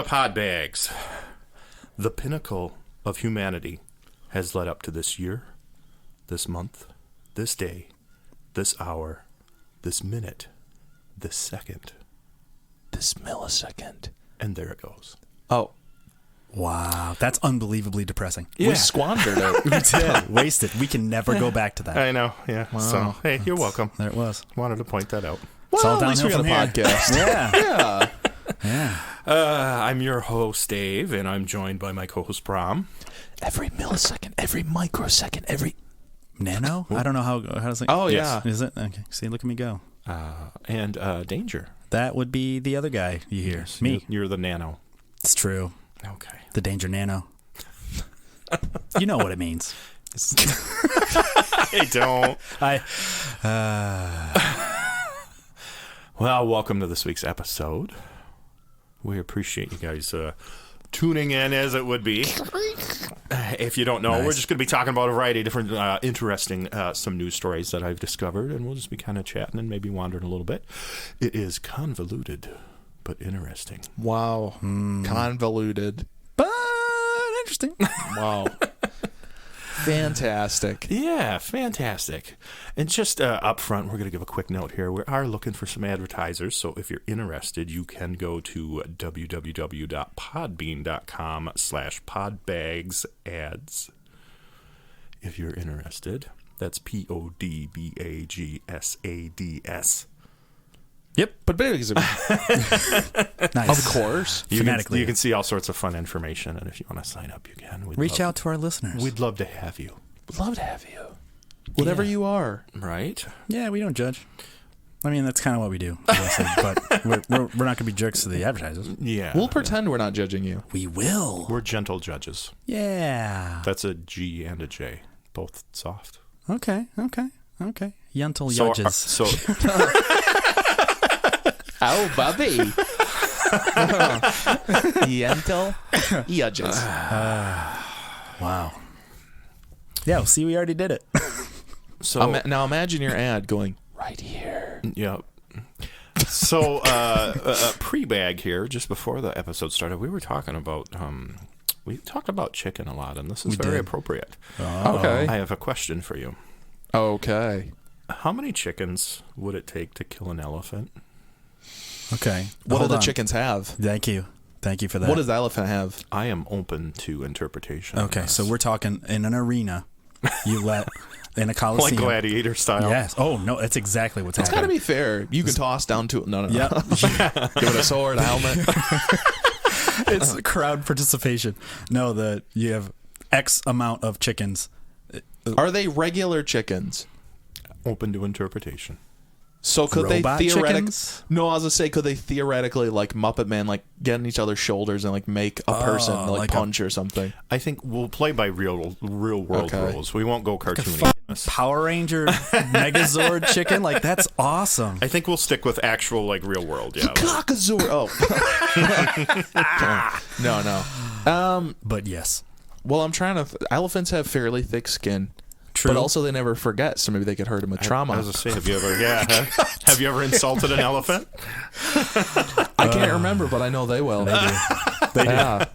the Podbags. The pinnacle of humanity has led up to this year, this month, this day, this hour, this minute, this second, this millisecond. And there it goes. Oh. Wow, that's unbelievably depressing. Yeah. We squandered it. We did. Wasted. We can never go back to that. I know, yeah. Wow. So, hey, you're welcome. There it was. Wanted to point that out. Well, at least we got a podcast. Yeah. Yeah. I'm your host, Dave, and I'm joined by my co-host, Brom. Every millisecond, every microsecond, every... Nano? I don't know how does it... Oh, yeah. Is it? Okay. See, look at me go. And Danger. That would be the other guy you hear. Yes, me. You're the Nano. It's true. Okay. The Danger Nano. You know what it means. I don't. Well, welcome to this week's episode. We appreciate you guys tuning in, as it would be. If you don't know, We're just going to be talking about a variety of different interesting some news stories that I've discovered, and we'll just be kind of chatting and maybe wandering a little bit. It is convoluted, but interesting. Wow. Convoluted. But interesting. Wow. Fantastic. Yeah, fantastic. And just up front, we're going to give a quick note here. We are looking for some advertisers, so if you're interested, you can go to www.podbean.com/podbagsads. If you're interested, that's PODBAGSADS. Yep. But basically, Nice. of course. You Phonetically. can see all sorts of fun information, and if you want to sign up, you can. Reach out to our listeners. We'd love to have you. We'd love to have you. Whatever you are. Right? Yeah, we don't judge. I mean, that's kind of what we do. Honestly, but we're not going to be jerks to the advertisers. Yeah. We'll pretend we're not judging you. We will. We're gentle judges. Yeah. That's a G and a J. Both soft. Okay. Gentle judges. Oh, Bobby. Gentle judges. Wow. Yeah, well, see, we already did it. So now imagine your ad going right here. Yep. So, pre-bag here, just before the episode started, we were talking about chicken a lot, and this is very appropriate. Okay. I have a question for you. Okay. How many chickens would it take to kill an elephant? Okay. What do the chickens have? Thank you for that. What does the elephant have? I am open to interpretation. Okay, so we're talking in an arena. You let in a coliseum, like gladiator style. Yes. Oh no, that's exactly what's It's got to happening. be fair. You can toss down to no. Yep. Give it a sword, a helmet. It's crowd participation. No, you have X amount of chickens. Are they regular chickens? Open to interpretation. So could Robot they theoretically? chickens? No, I was gonna say, could they theoretically, like Muppet Man, like get on each other's shoulders and like make a person like punch or something? I think we'll play by real world rules. We won't go cartoony. Like Power Ranger Megazord chicken, like that's awesome. I think we'll stick with actual like real world. Yeah. Cockazor. Oh. No. But yes. Well, I'm trying to. Elephants have fairly thick skin. True. But also they never forget, so maybe they could hurt him with trauma. I was gonna say, have you ever? Yeah. Have you ever insulted an elephant? I can't remember, but I know they will. They do. They do. Yeah.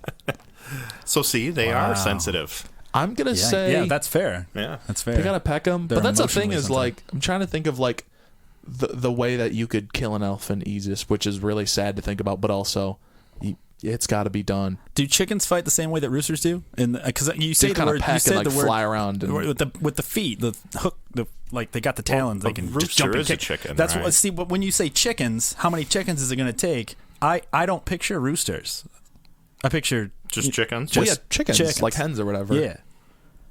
So see, they are sensitive. I'm gonna say, yeah, that's fair. Yeah, that's fair. They gotta peck them. They're But that's the thing is, emotionally like, I'm trying to think of like the way that you could kill an elephant easiest, which is really sad to think about, but also it's got to be done. Do chickens fight the same way that roosters do? Because you say the word, peck you said and, like, the word, fly around and, with the feet, the hook, like they got the talons, they can just rooster jump and is kick. a chicken. That's right? what. See, but when you say chickens, how many chickens is it going to take? I don't picture roosters. I picture just chickens. Well, yeah, chickens, like hens or whatever. Yeah.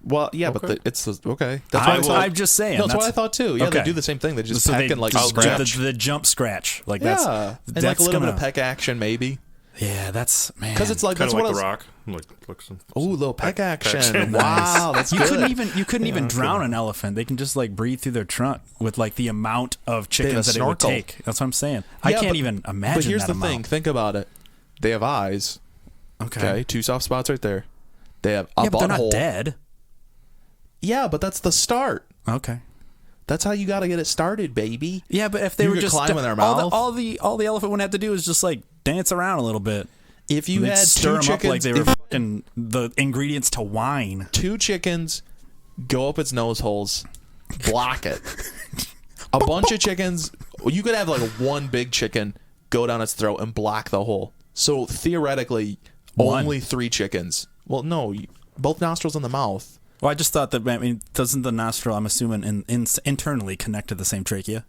Well, yeah, Okay. but it's okay. That's what I'm just saying. No, that's what I thought too. Yeah, okay. they do the same thing. They just So peck and like scratch. the jump scratch, like Yeah, that's and like a little bit of peck action maybe. Yeah, that's man. Because it's like Kind that's of what like I the was. Rock. Look some. Oh, little peck action! action. Wow, that's you good. couldn't even drown an elephant. They can just like breathe through their trunk with like the amount of chickens that it would snorkel. take. That's what I'm saying. I can't even imagine. But here's that the amount. thing. Think about it. They have eyes. Okay, 2 soft spots right there. They have a yeah, but they're not butthole. dead. Yeah, but that's the start. Okay. That's how you got to get it started, baby. Yeah, but if they You were could just climb in their mouth. all the elephant would have to do is just like dance around a little bit. If you They'd had stir two them up like chickens, they were fucking the ingredients to wine. 2 chickens go up its nose holes, block it. A bunch of chickens, you could have like one big chicken go down its throat and block the hole. So theoretically, only 3 chickens. Well, no, both nostrils in the mouth. Well, I just thought that, I mean, doesn't the nostril, I'm assuming, internally connect to the same trachea?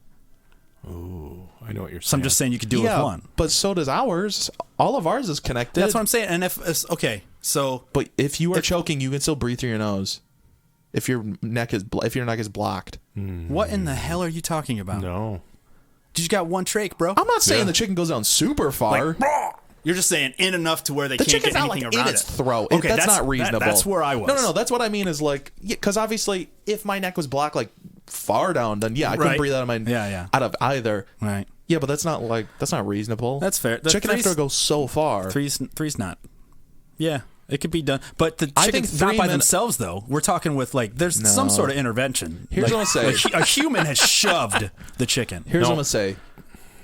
Ooh, I know what you're saying. So I'm just saying you could do it with one. But so does ours. All of ours is connected. That's what I'm saying. And okay, so But if you are choking, you can still breathe through your nose. If your neck is blocked. what in the hell are you talking about? No. You just got one trach, bro. I'm not saying the chicken goes down super far. You're just saying in enough to where they The can't get chicken's not anything like around in its it. throat. Okay, That's not reasonable. That's where I was. No. That's what I mean is like, because obviously, if my neck was blocked like far down, then I couldn't Right. breathe out of my out of either. Right. Yeah, but that's not reasonable. That's fair. The Chicken have to go so far. Three's not. Yeah, it could be done. But the I think chickens not 3 by themselves, though. We're talking with, like, there's some sort of intervention. Here's what I'm saying. Like, a human has shoved the chicken. Here's what I'm gonna say: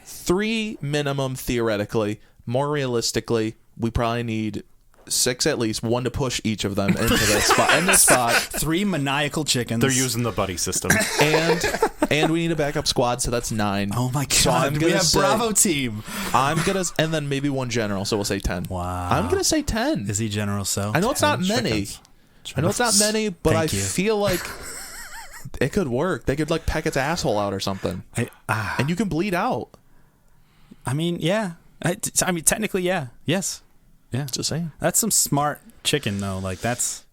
3 minimum theoretically. More realistically, we probably need 6 at least. 1 to push each of them into this spot. In this spot, 3 maniacal chickens. They're using the buddy system. and we need a backup squad, so that's 9. Oh my god! So I'm we gonna have say- Bravo team. and then maybe 1 general, so we'll say 10. Wow. I'm gonna say 10. Is he General So? I know it's not 10 many. chickens. I know it's not many, but Thank I you. feel like it could work. They could like peck its asshole out or something, and you can bleed out. I mean, yeah. I mean, technically, yeah. Yes. Yeah. Just saying. That's some smart chicken, though. Like, that's...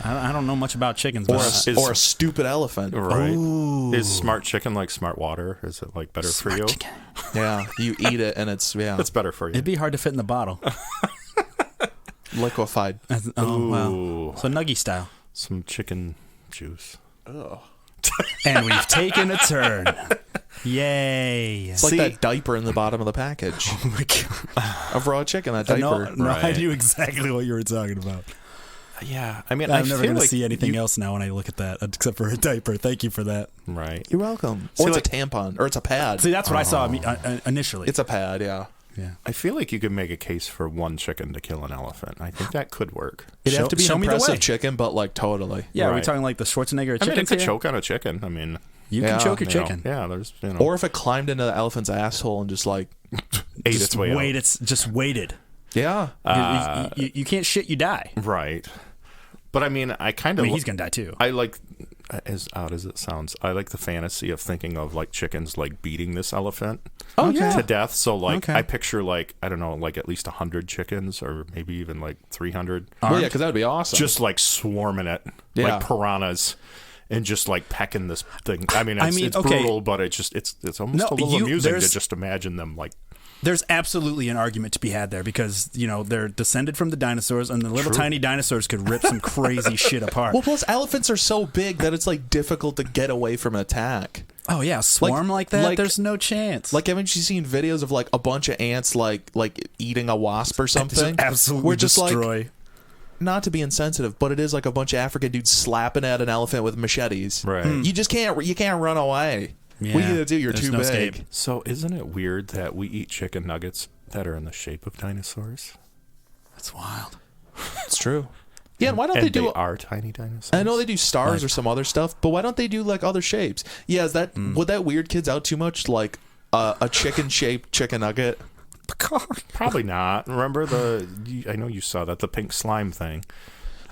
I don't know much about chickens, Or but... or a stupid elephant. Right. Ooh. Is smart chicken like smart water? Is it like better for you? Chicken. Yeah, you eat it and it's It's better for you. It'd be hard to fit in the bottle. liquefied. Oh, wow. Ooh. So Nuggy style. Some chicken juice. And we've taken a turn. Yay. It's like that diaper in the bottom of the package Oh my god. of raw chicken. That diaper. No, I Right. knew exactly what you were talking about. Yeah, I mean, I'm I never feel going to like see anything you- else now when I look at that, except for a diaper. Thank you for that. Right. You're welcome. See, Or it's like- a tampon, or it's a pad. See, that's what I saw initially. It's a pad. Yeah. yeah. I feel like you could make a case for 1 chicken to kill an elephant. I think that could work. It'd have to be show an me the way. impressive chicken, but like totally. Yeah, are we Right. talking like the Schwarzenegger I chicken? mean, it could here? choke on a chicken. I mean, You Yeah, can choke your you know, chicken. yeah, there's, Or if it climbed into the elephant's asshole and just like, ate Just its way wait. out. It's just waited. yeah. You can't shit. You die. Right. But I mean, I kind I of... mean, he's gonna die too. I like, as odd as it sounds, I like the fantasy of thinking of like chickens like beating this elephant to death. So like, Okay. I picture like, I don't know, like at least 100 chickens or maybe even like 300. Well, yeah, because that would be awesome. Just like swarming it Yeah. like piranhas and just like pecking this thing. I mean, it's okay. brutal, but it's almost No, a little amusing to there's- just imagine them like, There's absolutely an argument to be had there because they're descended from the dinosaurs, and the little tiny dinosaurs could rip some crazy shit apart. well, plus elephants are so big that it's like difficult to get away from an attack. Oh yeah, swarm like that. like- There's no chance. Like, haven't you seen videos of like a bunch of ants like eating a wasp or something? absolutely We're just destroy. like, not to be insensitive, but it is like a bunch of African dudes slapping at an elephant with machetes. Right. You just can't run away. What are you gonna do? You're there's too no big. escape. So isn't it weird that we eat chicken nuggets that are in the shape of dinosaurs? That's wild. It's true. Yeah, and why don't And they do? are tiny dinosaurs. I know they do stars or some other stuff, but why don't they do like other shapes? Yeah, is that would that weird kids out too much? Like a chicken shaped chicken nugget. Probably not. Remember I know you saw that, the pink slime thing.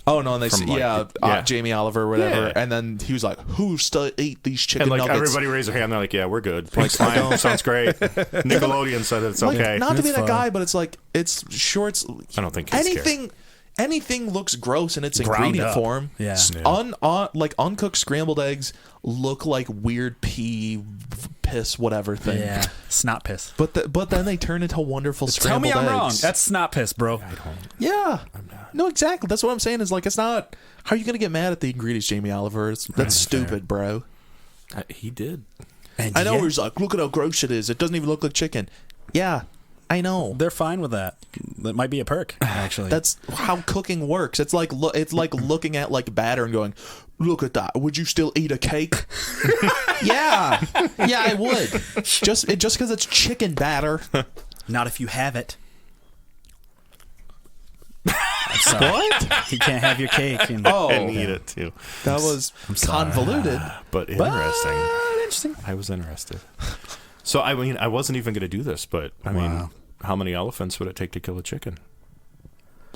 Oh no, and they From, said, like, Jamie Oliver or whatever, Yeah. and then he was like, "Who still eat these chicken And like nuggets?" everybody raised their hand, they're like, "Yeah, we're good." Pink slime sounds great. Nickelodeon said it's Like, okay. not to be That's that fine. guy, but it's like it's shorts. I don't think kids care. Anything looks gross in its Ground ingredient up. form. Yeah. Like uncooked scrambled eggs look like weird pee, piss, whatever thing. Yeah, snot piss. But then they turn into wonderful Tell scrambled me I'm eggs. wrong. That's snot piss, bro. Yeah. No, exactly. That's what I'm saying. Is like it's not. How are you gonna get mad at the ingredients, Jamie Oliver? That's stupid, bro. He did. And I know. yeah, He's like, look at how gross it is. It doesn't even look like chicken. Yeah, I know. they're fine with that. That might be a perk, actually. That's how cooking works. It's like looking at like batter and going, look at that. Would you still eat a cake? yeah, I would. Just because it's chicken batter. not if you have it. sorry. What? You can't have your cake. And, and eat it too. That was sorry. convoluted. But interesting. Interesting. I was interested. So I mean, I wasn't even going to do this, but I mean, how many elephants would it take to kill a chicken?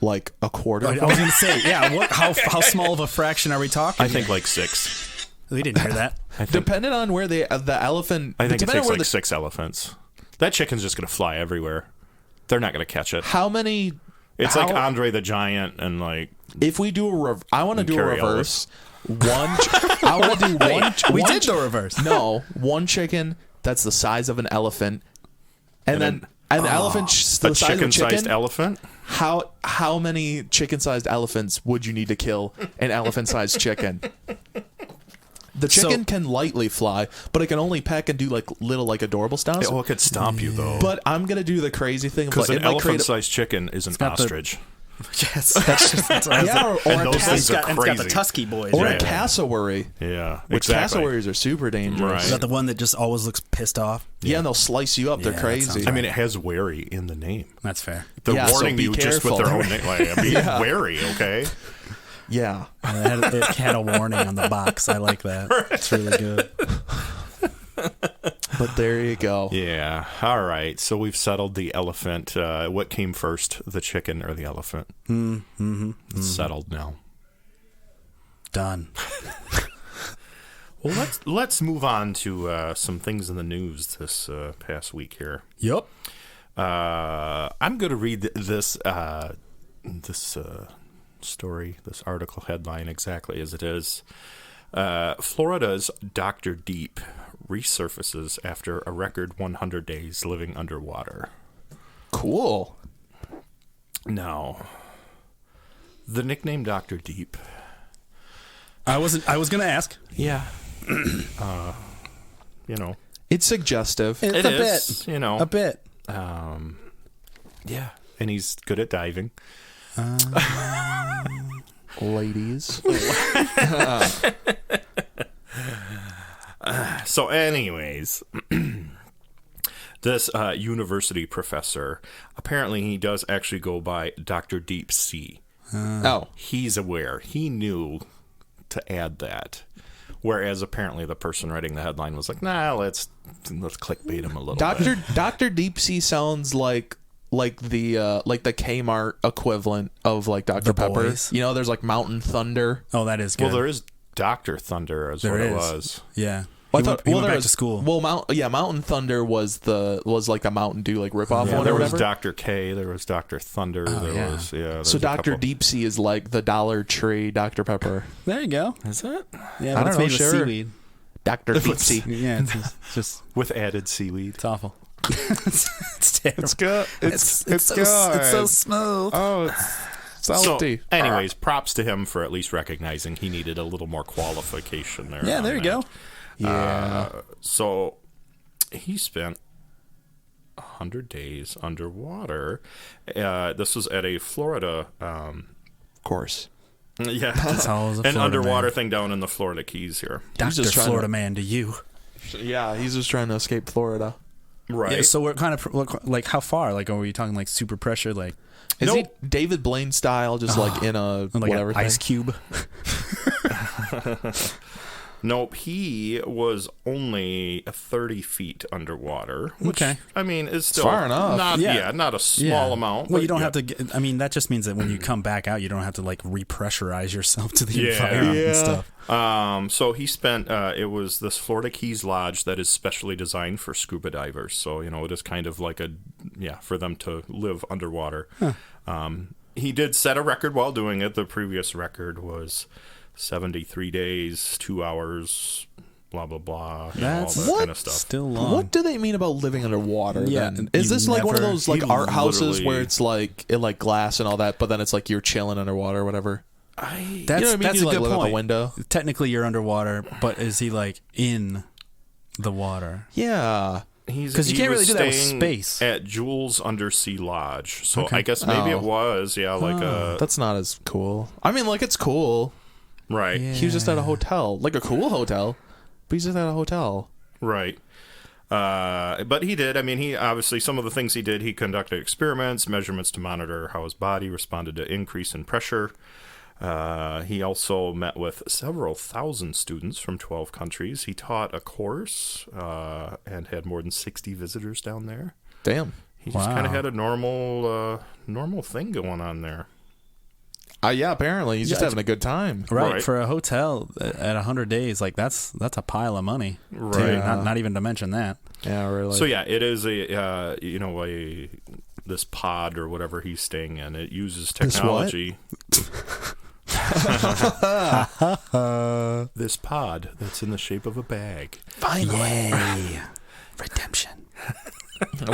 Like a quarter. I was going to say, yeah. How small of a fraction are we talking? I think like 6. We didn't hear that. Depending on where the elephant. I think it takes where like 6 elephants. That chicken's just going to fly everywhere. They're not going to catch it. How many? It's like Andre the Giant and like. If we do I want to do a reverse. I want to do one. We did the reverse. No, one chicken that's the size of an elephant, and then an elephant the size of a chicken-sized chicken. elephant. How many chicken-sized elephants would you need to kill an elephant-sized chicken? The chicken can lightly fly, but it can only peck and do like little like adorable stunts. It could stomp you though. But I'm gonna do the crazy thing because an elephant-sized chicken is an ostrich. Yes, that's or those things are it's got crazy. the Tusky boys, or right? a cassowary. Yeah, Which cassowaries are super dangerous. Right. Is that the one that just always looks pissed off? Yeah, and they'll slice you up. Yeah, They're crazy. that I mean, it has wary in the name. That's fair. They're so warning be you just careful. with their own name. Like, be wary, okay? Yeah. It had a warning on the box. I like that. It's really good. But there you go. Yeah. All right. So we've settled the elephant. What came first, the chicken or the elephant? It's settled now. Done. Well, let's move on to some things in the news this past week here. Yep. I'm going to read this story, this article headline exactly as it is. Florida's Dr. Deep resurfaces after a record 100 days living underwater. Cool. Now, the nickname Dr. Deep. I was gonna ask. Yeah. It's suggestive. It's It a is, bit. A bit. Yeah. And he's good at diving. Ladies. So anyways, this university professor, apparently he does actually go by Dr. Deep Sea. He's aware. He knew to add that. Whereas apparently the person writing the headline was like, nah, let's clickbait him a little bit. Dr. Deep Sea sounds like the Kmart equivalent of like Dr. Pepper. Boys. You know, there's like Mountain Thunder. Oh, that is good. Well, there is Dr. Thunder as what it was. Yeah. Well, He went back to school. Well, Mountain Thunder was like the Mountain Dew like ripoff Yeah, one there or was whatever. Dr. K, there was Dr. Thunder, there So was a Dr. couple. Deep Sea is like the Dollar Tree Dr. Pepper. There you go. Is it? Yeah, I but don't it's know, made with sure. seaweed. Dr. Deep Sea. Yeah, it's just With added seaweed. it's awful. it's terrible. It's good. It's good. It's so smooth. Oh, it's salty. So, anyways, props to him for at least recognizing he needed a little more qualification there. Yeah, on there you that. go. Yeah. So he spent 100 days underwater. This was at a Florida. Of course. Yeah, That's all as a an Florida underwater man. thing down in the Florida Keys here. Dr. just trying Florida to- man to you. Yeah, he's just trying to escape Florida. Right. Yeah, so what kind of like how far? Like, are we talking like super pressure? Like, Is Nope. he David Blaine style, just like in a like whatever an ice thing? cube? Nope, he was only 30 feet underwater. Which, Okay. I mean, is still far enough. Not, Yeah. not a small amount. Well, but you don't yeah. have to. I mean, that just means that when you come back out, you don't have to like repressurize yourself to the Yeah. environment and stuff. So he spent. It was this Florida Keys Lodge that is specially designed for scuba divers. So it is kind of like for them to live underwater. He did set a record while doing it. The previous record was 73 days, 2 hours, blah blah blah. All That's that kind of stuff. Still long. What do they mean about living underwater? Yeah, then? Is you this like one of never- those like He art houses literally- where it's like glass and all that, but then it's like you're chilling underwater or whatever? That's You know what I mean? that's You, a like, good live out the point. window. Technically, you're underwater, but is he like in the water? Yeah. 'Cause you can't really was do that with staying space. at Jules Undersea Lodge. So Okay. I guess maybe Oh. it was, like That's not as cool. I mean, like it's cool. right. He was just at a hotel, like a cool hotel, but he's just at a hotel. Right. But he did. I mean, he obviously, some of the things he did, he conducted experiments, measurements to monitor how his body responded to increase in pressure. He also met with several thousand students from 12 countries. He taught a course and had more than 60 visitors down there. Damn. He just kind of had a normal thing going on there. Yeah, apparently he's just having a good time. Right, for a hotel at 100 days, like that's a pile of money. Right. Not even to mention that. Yeah, really. So yeah, it is this pod or whatever he's staying in. It uses technology. This pod that's in the shape of a bag. Finally, redemption.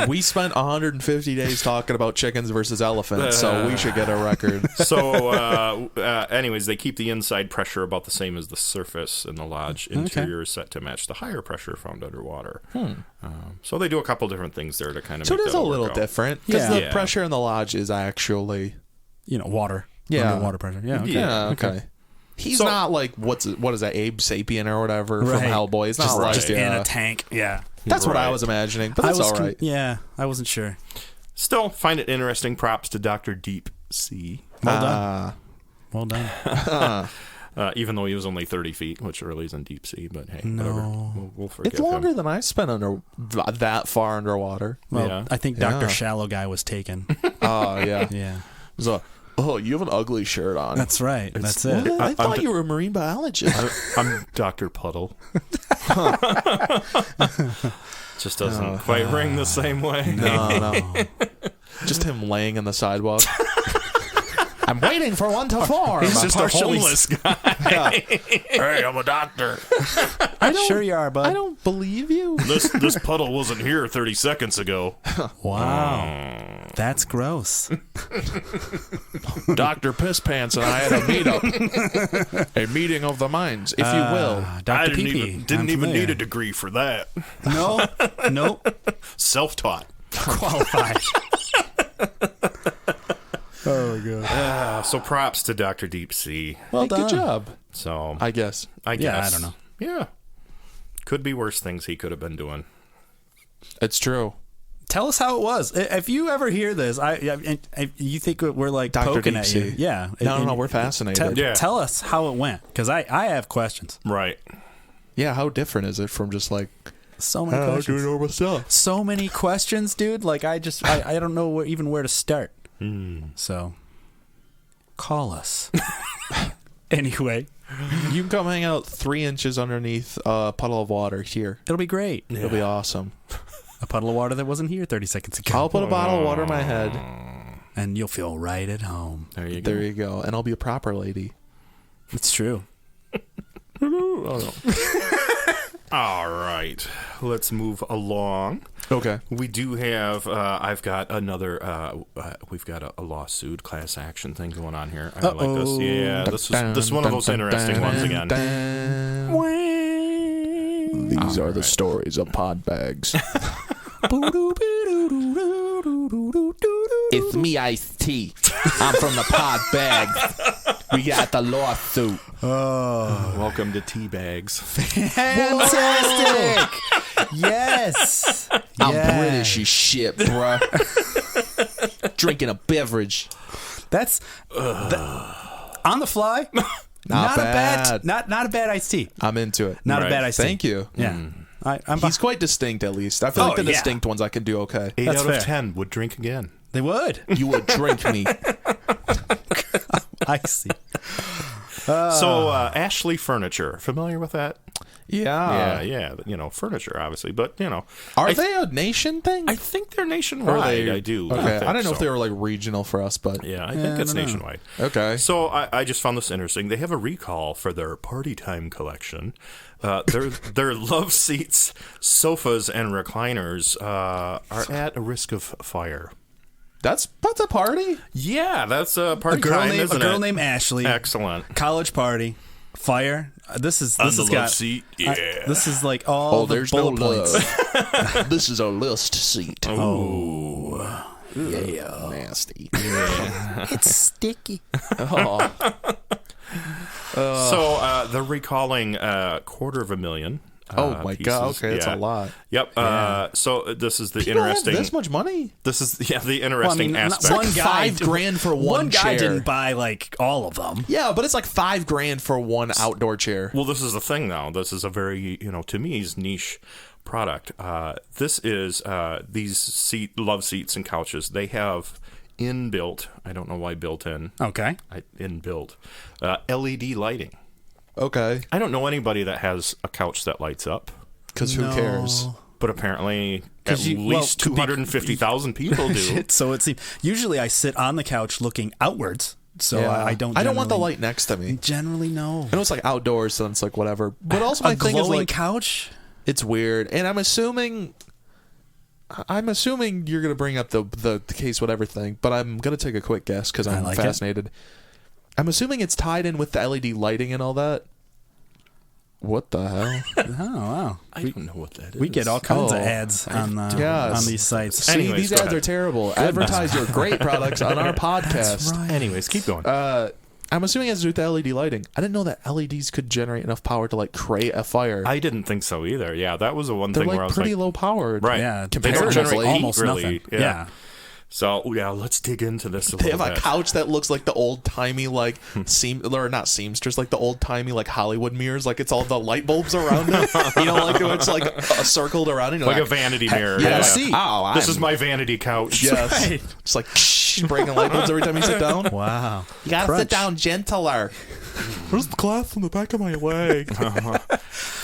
We spent 150 days talking about chickens versus elephants, so we should get a record. So, anyways, they keep the inside pressure about the same as the surface in the lodge. Interior is set to match the higher pressure found underwater. So they do a couple different things there to kind of So make it is that a work little out. different because the pressure in the lodge is actually, water. Yeah. Underwater pressure. Yeah. Okay. yeah, okay. He's not like what is that, Abe Sapien or whatever from Right. Hellboy. He's not like Just in a tank. Yeah. That's what I was imagining, but that's all right. I wasn't sure. Still, find it interesting. Props to Dr. Deep Sea. Well done. Even though he was only 30 feet, which really isn't deep sea, but hey, whatever. We'll forgive It's longer him. than I spent under that far underwater. Well, Yeah. I think Dr. Shallow Guy was taken. Oh, yeah. Yeah. So, you have an ugly shirt on. That's right. That's it. What? I thought you were a marine biologist. I'm Dr. Puddle. Just doesn't quite ring the same way. No. Just him laying on the sidewalk. I'm waiting for one to form. He's just a homeless guy. Hey, I'm a doctor. Sure you are, bud. I don't believe you. This puddle wasn't here 30 seconds ago. Wow. That's gross. Dr. Piss Pants and I had a meetup. A meeting of the minds, if you will. Dr. I Pee-Pee. didn't even need a degree for that. No. Nope. Self-taught. Qualified. Oh, God. So props to Dr. Deep Sea. Well Hey, done. good job. So I guess. I guess. Yeah, I don't know. Yeah. Could be worse things he could have been doing. It's true. Tell us how it was. If you ever hear this, you think we're like Dr. poking Deep at you. Sea. Yeah. No, we're fascinated. Yeah. Tell us how it went, because I have questions. Right. Yeah, how different is it from just like, So many questions. normal stuff? So many questions, dude. Like I don't know where to start. So call us. Anyway, You can come hang out 3 inches underneath a puddle of water here. it'll be great. It'll be awesome. A puddle of water that wasn't here 30 seconds ago. I'll put a bottle of water in my head. And you'll feel right at home. There you go. There you go. And I'll be a proper lady. It's true. All right. Let's move along. Okay. We do have, I've got another, we've got a lawsuit, class action thing going on here. I like this. Yeah, this is one of those interesting ones again. These are the stories of Podbags. It's me, Ice-T. I'm from the Podbags. We got the lawsuit. Welcome to Teabags. Fantastic! Yes! I'm Yeah. British as shit, bruh. Drinking a beverage. That's on the fly. Not bad. Not a bad iced tea. I'm into it. Not Right. a bad iced tea. Thank you. Yeah. I'm He's quite distinct, at least. I feel like the yeah. distinct ones I can do okay. 8 That's out fair. of 10 would drink again. They would. You would drink me. I see. So, Ashley Furniture. Familiar with that? Yeah. Yeah. Furniture, obviously. But, Are they a nation thing? I think they're Or are nationwide. they- I do. Okay. I think don't know if so. they were like regional for us, but Yeah, I think it's I don't know. nationwide. okay. So I just found this interesting. They have a recall for their party time collection. Their love seats, sofas, and recliners are at a risk of fire. That's a party. Yeah, that's a party A girl time, named isn't it? named Ashley. Excellent. College party. Fire. This has love got seat. Yeah. this is like all the there's no bullet points. love. This is a lust seat. Oh. Yeah, nasty. It's sticky. Oh. So they're recalling $250,000 Oh my god! pieces. Okay, that's a lot. Yep. So this is the People interesting. have this much money? This is the interesting aspect. one guy $5,000 for one guy chair. didn't buy like all of them. Yeah, but it's like $5,000 for one outdoor chair. Well, this is the thing, though. This is a very, to me, is niche product. This is these love seats and couches. They have inbuilt. I don't know why built-in. Okay. Inbuilt LED lighting. Okay, I don't know anybody that has a couch that lights up, because who cares? but apparently at 'Cause least 250,000 people do. So it seems usually I sit on the couch looking outwards. So Yeah. I don't. I don't want the generally- light next to me. Generally, no. I know it's like outdoors, so it's like whatever. But also my A thing is glowing like couch. it's weird, and I'm assuming you're gonna bring up the case whatever thing, but I'm gonna take a quick guess because I'm like fascinated. I'm assuming it's tied in with the LED lighting and all that. What the hell? Oh wow. I don't know what that is. We get all kinds of Oh. ads on Yes. on these sites. See, Anyways, these go ads ahead. are terrible. Advertise your great products on our podcast. right. Anyways, keep going. I'm assuming it has to do with the LED lighting. I didn't know that LEDs could generate enough power to like create a fire. I didn't think so either. Yeah, that was the one They're thing where I like was pretty like, low powered. right. Yeah, They don't comparatively, generate heat, almost really. nothing. Yeah. So yeah, let's dig into this a They little have a bit. couch that looks like the old timey like not seamstress, like the old timey like Hollywood mirrors, like it's all the light bulbs around it. Like it's like circled around it. Like a vanity mirror. Yeah, Yeah. see. Oh, This is my vanity couch. yes. Right. It's like breaking light bulbs every time you sit down. Wow. You gotta Crunch. sit down gentler. Where's the cloth on the back of my leg?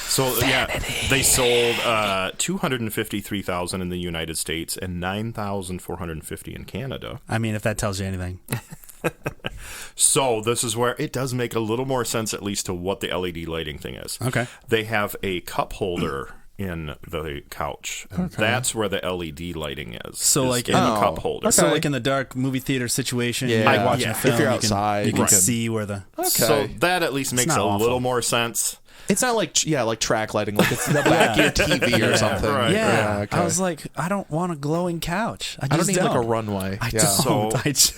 So yeah, they sold 253,000 in the United States and 9,450 in Canada. I mean, if that tells you anything. So this is where it does make a little more sense, at least to what the LED lighting thing is. Okay. They have a cup holder in the couch. And that's where the LED lighting is. So, is like, in the oh, cup holder. So, Okay. like in the dark movie theater situation, Yeah. you're watching Yeah. a film. If you're you can- outside, you can you can- see where the. Okay. So that at least makes not a awful. little more sense. It's not like like track lighting, like it's the back of your TV or something. right. Yeah. okay. I was like, I don't want a glowing couch. I I don't just need like a runway. I yeah. don't. So- I just,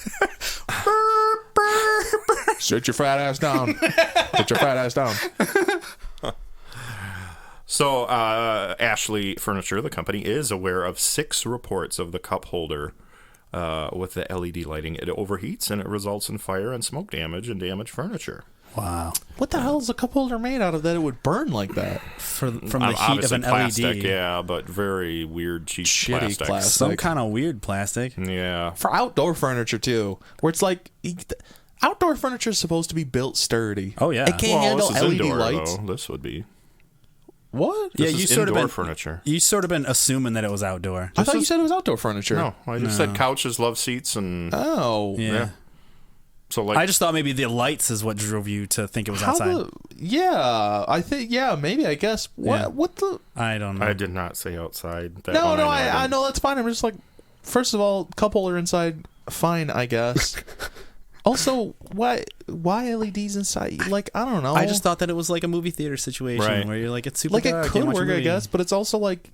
Sit your fat ass down. Sit your fat ass down. So Ashley Furniture, the company, is aware of 6 reports of the cup holder with the LED lighting. It overheats and it results in fire and smoke damage and damaged furniture. wow. What the hell is a cup holder made out of that it would burn like that? From the heat of Obviously an plastic, LED. yeah, but very weird, cheap Shitty plastic. plastic. Some kind of weird plastic. Yeah. For outdoor furniture too, where it's like outdoor furniture is supposed to be built sturdy. Oh, yeah. It can't Well, handle this is LED indoor, lights. though. This would be. What? This you is sort of indoor been furniture. You sort of been assuming that it was outdoor. I thought you said it was outdoor furniture. No, I just said couches, love seats, and Oh. Yeah. so like I just thought maybe the lights is what drove you to think it was How outside. I think maybe I guess what Yeah. what the I don't know. I did not say outside. That No, one no, I I know that's fine. I'm just like, first of all, cup holder inside, fine, I guess. Also, why LEDs inside? Like, I don't know. I just thought that it was like a movie theater situation Right. where you're like, it's super like dark. it I could can't watch a work, I movie. guess, but it's also like,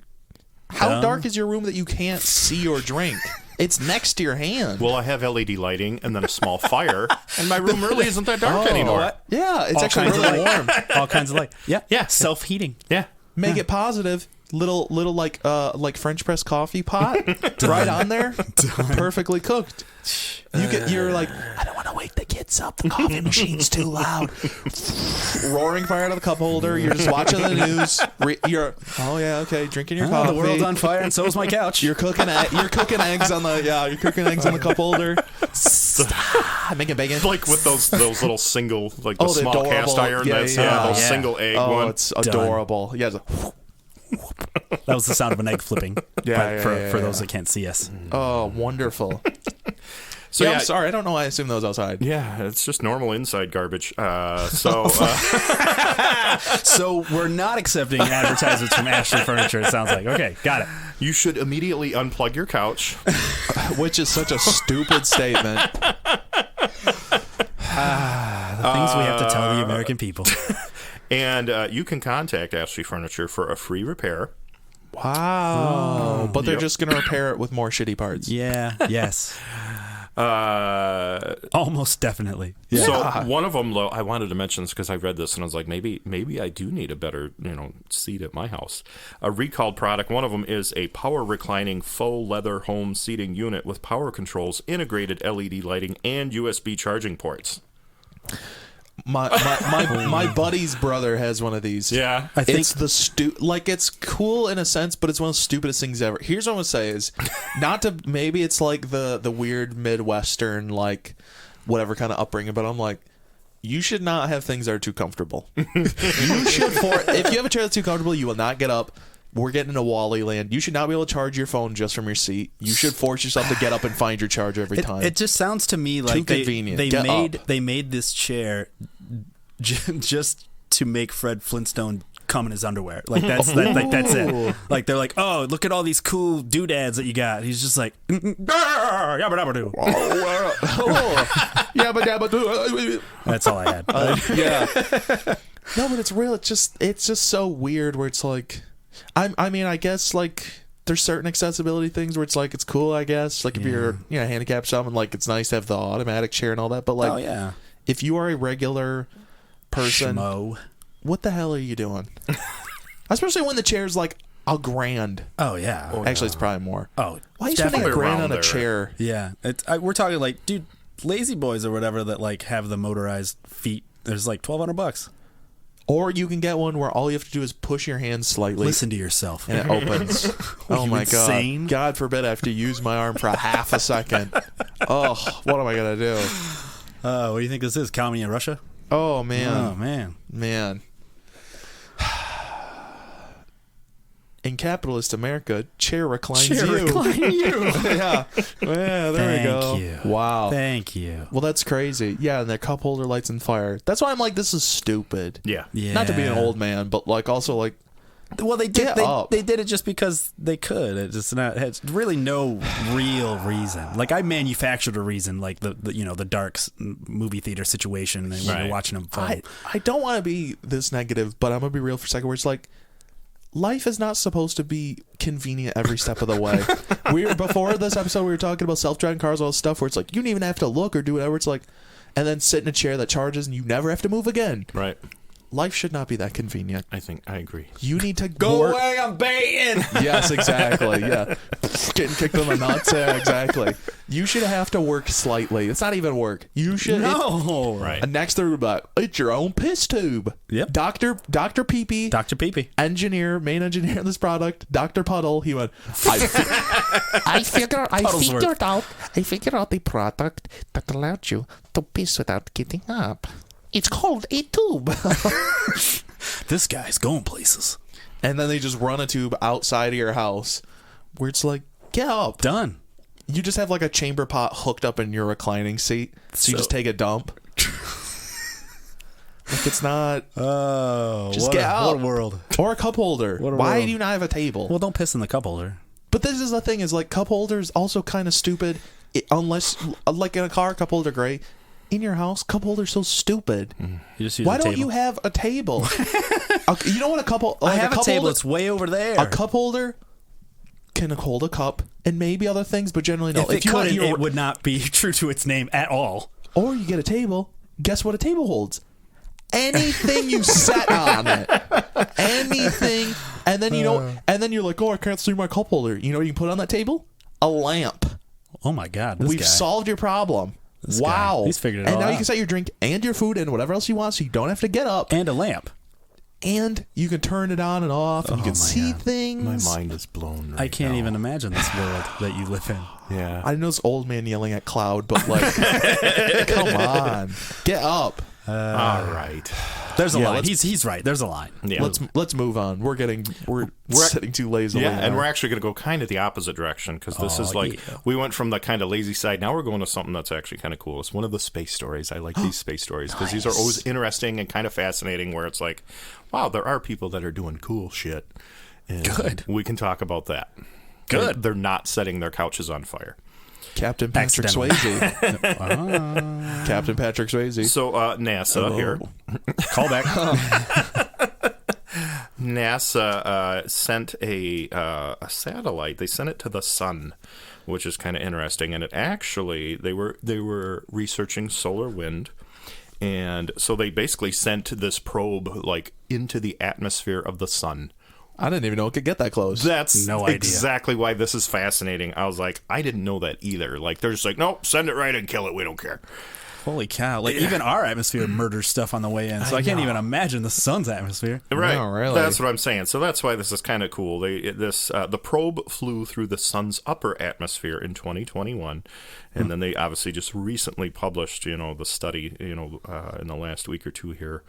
how Dumb. dark is your room that you can't see or drink? It's next to your hand. Well, I have LED lighting and then a small fire, and my room really isn't that dark anymore. What? yeah, it's All actually kinds of really light. warm. All kinds of light. Yeah. Yeah. Self-heating. Yeah. Make it positive. Little like French press coffee pot right on there, perfectly cooked. You're like, I don't want to wake the kids up. The coffee machine's too loud. Roaring fire out of the cup holder. You're just watching the news. You're drinking your coffee. The world's on fire, and so is my couch. You're cooking eggs on the cup holder. Making bacon. Like with those little single, like the Oh, the small adorable- cast iron. yeah, That's yeah. those Yeah. single egg Oh, one. it's adorable. Yeah. That was the sound of an egg flipping. Yeah, for yeah, those that can't see us. Oh, wonderful. So I'm sorry. I don't know why I assumed those outside. Yeah, it's just normal inside garbage. So we're not accepting advertisements from Ashley Furniture. It sounds like okay, got it. you should immediately unplug your couch. Which is such a stupid statement. The things we have to tell the American people. And you can contact Ashley Furniture for a free repair. Wow. But they're Yep. just going to repair it with more shitty parts. Yeah. Yes. Almost definitely. Yeah. So one of them, I wanted to mention this because I read this and I was like, maybe I do need a better, seat at my house. A recalled product. One of them is a power reclining faux leather home seating unit with power controls, integrated LED lighting, and USB charging ports. My buddy's brother has one of these. Yeah, I think it's it's cool in a sense, but it's one of the stupidest things ever. Here's what I'm gonna say is, maybe it's like the weird Midwestern like whatever kind of upbringing, but I'm like, you should not have things that are too comfortable. If you have a chair that's too comfortable, you will not get up. We're getting into Wally land. You should not be able to charge your phone just from your seat. You should force yourself to get up and find your charger every time. It just sounds to me like they made this chair just to make Fred Flintstone come in his underwear. Like that's it. Like they're like, oh, look at all these cool doodads that you got. He's just like, yabba dabba doo. Yabba dabba doo. That's all I had. Yeah. No, but it's real. It's just so weird. Where it's like. I mean, I guess like there's certain accessibility things where it's like it's cool. I guess like if you're handicapped, something like it's nice to have the automatic chair and all that. But like, if you are a regular person, what the hell are you doing? Especially when the chair's like $1,000. Oh yeah. Actually, it's probably more. Oh, why are you spending $1,000 on a chair? Yeah, we're talking like, dude, lazy boys or whatever that like have the motorized feet. There's like $1,200. Or you can get one where all you have to do is push your hand slightly. Listen to yourself. And it opens. Oh my God. God forbid I have to use my arm for a half a second. Oh, what am I going to do? What do you think this is? Comedy in Russia? Oh, man. Oh, man. Man. In capitalist America, chair reclines you. Yeah. Yeah, there we go. Thank you. Wow. Thank you. Well, that's crazy. Yeah, and their cup holder lights on fire. That's why I'm like, this is stupid. Yeah. Not to be an old man, but like also like, well, they did it just because they could. It's really no real reason. Like I manufactured a reason, like the Darks movie theater situation, and we were watching them fight. I don't want to be this negative, but I'm gonna be real for a second. Where it's like, life is not supposed to be convenient every step of the way. Before this episode, we were talking about self-driving cars, all this stuff where it's like you don't even have to look or do whatever. It's like, and then sit in a chair that charges and you never have to move again. Right. Life should not be that convenient. I agree. You need to go away. I'm baiting. Yes, exactly. Yeah, getting kicked in the nuts. Yeah, exactly. You should have to work slightly. It's not even work. You should. No. Right. And next they're like, it's your own piss tube. Yep. Dr. Pee-Pee. Dr. Pee-Pee. Main engineer of this product, Dr. Puddle. He went, I figured out the product that allowed you to piss without getting up. It's called a tube. This guy's going places. And then they just run a tube outside of your house where it's like, get up. Done. You just have like a chamber pot hooked up in your reclining seat. So you just take a dump. Like it's not. Oh, just get out. What a world. Or a cup holder. Why do you not have a table? Well, don't piss in the cup holder. But this is the thing is like cup holders also kind of stupid. Unless, like in a car, cup holder great. In your house, cup holder's so stupid. You just use Why don't you have a table? You know what a cup holder... I have a table. It's way over there. A cup holder can hold a cup and maybe other things, but generally no. If it would not be true to its name at all. Or you get a table. Guess what a table holds? Anything you set on it. Anything. And then and then you're like, oh, I can't see my cup holder. You know what you can put on that table? A lamp. Oh my God. We've solved your problem. Wow. He's figured it out. And now you can set your drink and your food and whatever else you want so you don't have to get up. And a lamp. And you can turn it on and off and you can see things. My mind is blown I can't even imagine this world that you live in. Yeah. I know this old man yelling at cloud, but like, come on. Get up. All right. There's a line. He's right. There's a line. Yeah. Let's move on. We're sitting too lazily. Yeah, and we're actually going to go kind of the opposite direction because this is like we went from the kind of lazy side. Now we're going to something that's actually kind of cool. It's one of the space stories. I like these space stories because these are always interesting and kind of fascinating. Where it's like, wow, there are people that are doing cool shit. And good. We can talk about that. Good. They're not setting their couches on fire. Captain Patrick Swayze. Captain Patrick Swayze. So NASA here. Call back. NASA sent a satellite. They sent it to the sun, which is kind of interesting. And it actually, they were researching solar wind. And so they basically sent this probe like into the atmosphere of the sun. I didn't even know it could get that close. That's no idea. Exactly why this is fascinating. I was like, I didn't know that either. Like, they're just like, nope, send it right and kill it. We don't care. Holy cow. Like, even our atmosphere murders stuff on the way in, so I can't even imagine the sun's atmosphere. Right. No, really. That's what I'm saying. So that's why this is kind of cool. The probe flew through the sun's upper atmosphere in 2021, and then they obviously just recently published, the study, in the last week or two here,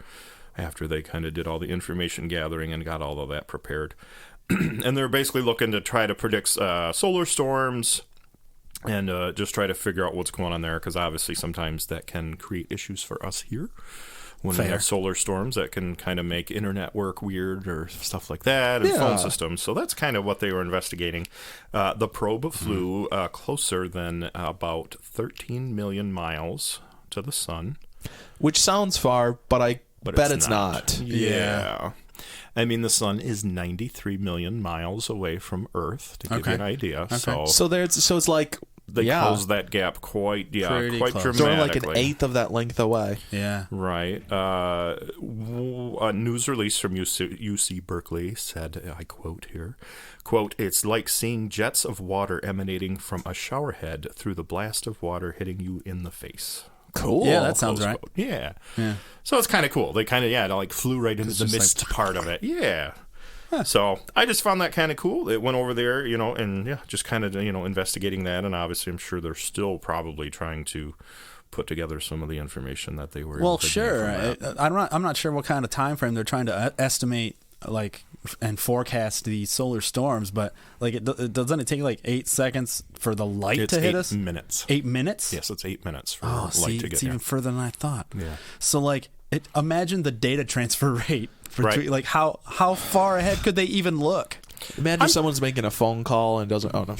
after they kind of did all the information gathering and got all of that prepared. And they're basically looking to try to predict solar storms, and just try to figure out what's going on there, because obviously sometimes that can create issues for us here. When we have solar storms, that can kind of make internet work weird or stuff like that, and phone systems. So that's kind of what they were investigating. The probe flew closer than about 13 million miles to the sun. Which sounds far, but I bet it's not. Yeah. I mean, the sun is 93 million miles away from Earth, to give you an idea. Okay. So it's like they closed that gap quite dramatically. Sort of like an eighth of that length away. Yeah. Right. A news release from UC Berkeley said, I quote here, quote, "It's like seeing jets of water emanating from a shower head through the blast of water hitting you in the face." Cool. Yeah, that sounds right. Quote. Yeah. So it's kind of cool. They kind of, flew right into the mist part of it. Yeah. So I just found that kind of cool. It went over there, and just kind of, investigating that. And obviously, I'm sure they're still probably trying to put together some of the information that they were. Well, sure. I'm not sure what kind of time frame they're trying to estimate, and forecast these solar storms, but doesn't it take 8 seconds for the light to hit us? 8 minutes. 8 minutes? Yes, it's 8 minutes for light to get it's here. even further than I thought. Yeah. So imagine the data transfer rate. Right. How far ahead could they even look? Imagine someone's making a phone call and doesn't. Oh no.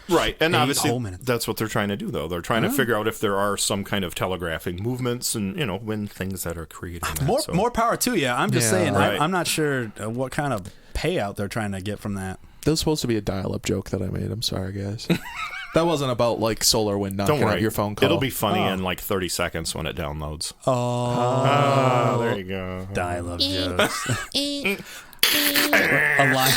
Right, and 8 obviously whole minutes. that's what they're trying to do, though. They're trying to figure out if there are some kind of telegraphing movements and, when things that are creating that. More power to you. I'm just saying, right. I'm not sure what kind of payout they're trying to get from that. That was supposed to be a dial-up joke that I made. I'm sorry, guys. That wasn't about solar wind knocking out your phone call. It'll be funny in 30 seconds when it downloads. Oh, there you go. Dial-up jokes. A line.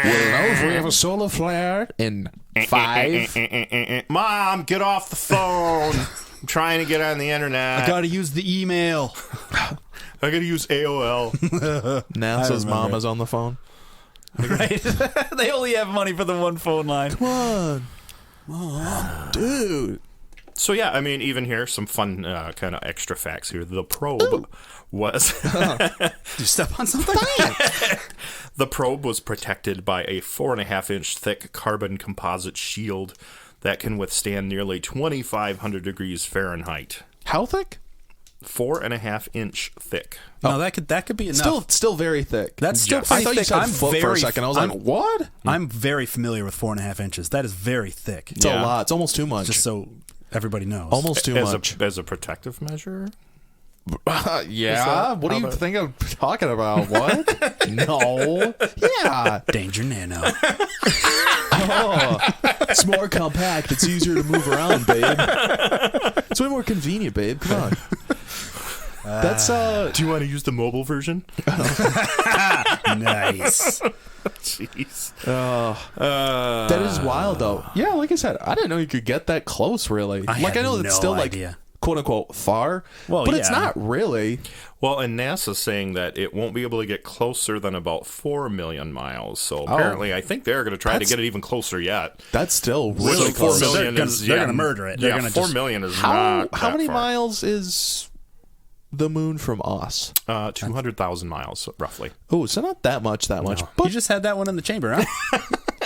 Well, we have a solar flare in 5. Mom, get off the phone. I'm trying to get on the internet. I gotta use the email. I gotta use AOL. NASA's mom is on the phone. Right? They only have money for the one phone line. Come on. Mom, dude. So yeah, I mean, even here, some fun kind of extra facts here. The probe was... Did you step on something? The probe was protected by a 4.5-inch thick carbon composite shield that can withstand nearly 2,500 degrees Fahrenheit. How thick? 4.5-inch thick. No, that could be enough. Still very thick. That's still Yes. pretty I thought thick. you said foot for a second. I was like, what? I'm very familiar with 4.5 inches. That is very thick. It's a lot. It's almost too much. Just so everybody knows. Almost too much. As a protective measure? Yeah. What do you think I'm talking about? What? No. Yeah. Danger Nano. Oh, it's more compact. It's easier to move around, babe. It's way more convenient, babe. Come on. That's Do you want to use the mobile version? Nice. Jeez. That is wild, though. Yeah, like I said, I didn't know you could get that close. Really, I know it's still idea. Quote unquote far. Well, but it's not really. Well, and NASA's saying that it won't be able to get closer than about 4 million miles. So apparently, I think they're going to try to get it even closer yet. That's still really So 4 close. million they're is going to murder it. They're gonna 4 million is How not that many far. miles is the moon from us? 200,000 miles, roughly. Oh, so not that much. But But you just had that one in the chamber, huh?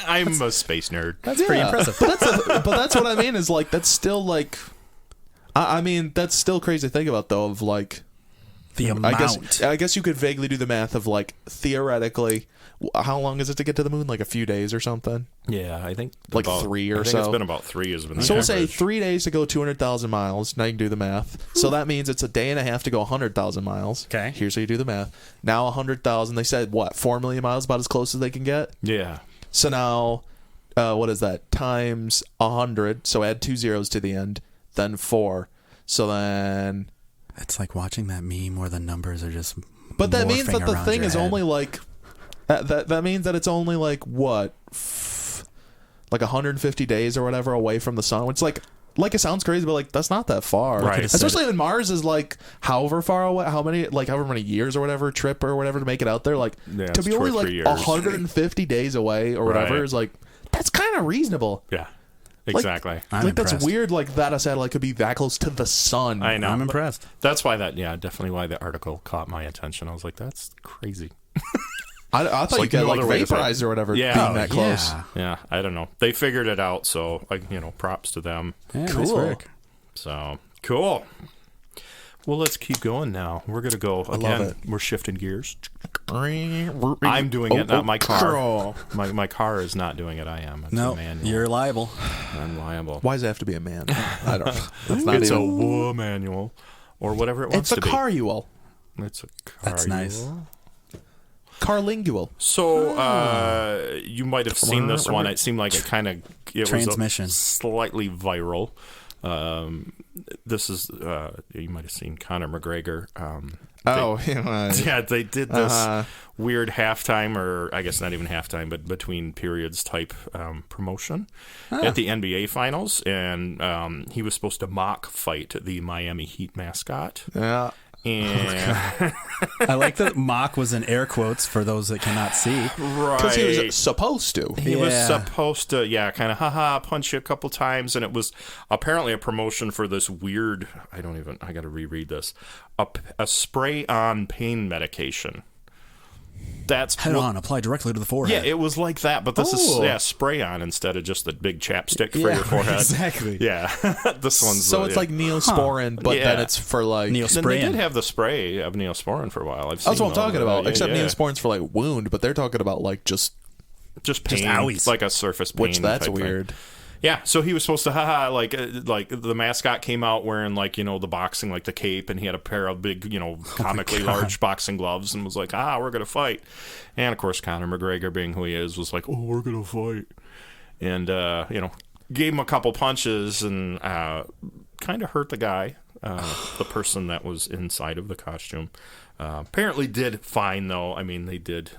I'm a space nerd. That's pretty impressive. but that's what I mean. Is that's still I mean, that's still crazy to think about, though. Of The amount. I guess you could vaguely do the math of like theoretically, how long is it to get to the moon? Like a few days or something? Yeah, I think like 3 or so. I think it's been about 3 has been the So we'll average. say 3 days to go 200,000 miles. Now you can do the math. So that means it's a day and a half to go 100,000 miles. Okay. Here's how you do the math. Now 100,000. They said what? 4 million miles, about as close as they can get. Yeah. So now, what is that? Times 100. So add 2 zeros to the end. Then 4. So then. It's like watching that meme where the numbers are just. But that means that the thing is head. only like. That means that it's only like what, like 150 days or whatever away from the sun. Which like it sounds crazy, but like that's not that far. Right. Especially when Mars is like however far away, however many years or whatever trip or whatever to make it out there. Like to be only like 150 days away or whatever is like that's kind of reasonable. Yeah. Exactly. Like that's weird. Like that a satellite could be that close to the sun. I know. I'm impressed. That's why definitely why the article caught my attention. I was like, that's crazy. I thought you could like vaporize or whatever. Yeah. Being that close. Yeah. I don't know. They figured it out. So like, props to them. Yeah, cool. Nice work. So cool. Well, let's keep going now. We're gonna go again. Love it. We're shifting gears. I'm doing it, not my car. My car is not doing it. I am. It's a manual. You're liable. I'm liable. Why does it have to be a man? I don't know. It's a manual or whatever it wants to be. It's a caruel. It's a car. That's nice. Carlingual. So you might have seen this one. It seemed like it Transmission. was slightly viral. This is you might have seen Conor McGregor. They did this weird halftime, or I guess not even halftime, but between periods type promotion at the NBA Finals, and he was supposed to mock fight the Miami Heat mascot. Yeah. And I like that mock was in air quotes for those that cannot see. Right. Because he was supposed to. He was supposed to, kind of, punch you a couple times. And it was apparently a promotion for this weird, I got to reread this, a spray-on pain medication. That's head on, apply directly to the forehead. Yeah, it was like that, but this is spray on instead of just a big chapstick for your forehead. Exactly. Yeah, this one's it's like Neosporin, but then it's for like Neosporin. They did have the spray of Neosporin for a while. That's what I'm talking about. Except Neosporin's for like wound, but they're talking about like just pain, like a surface pain. Which that's type weird. Thing. Yeah, so he was supposed to, like the mascot came out wearing the boxing, like the cape, and he had a pair of big, comically large boxing gloves, and was like, we're gonna fight. And of course, Conor McGregor, being who he is, was like, we're gonna fight, and gave him a couple punches and kind of hurt the guy, the person that was inside of the costume. Apparently, did fine though. I mean, they did.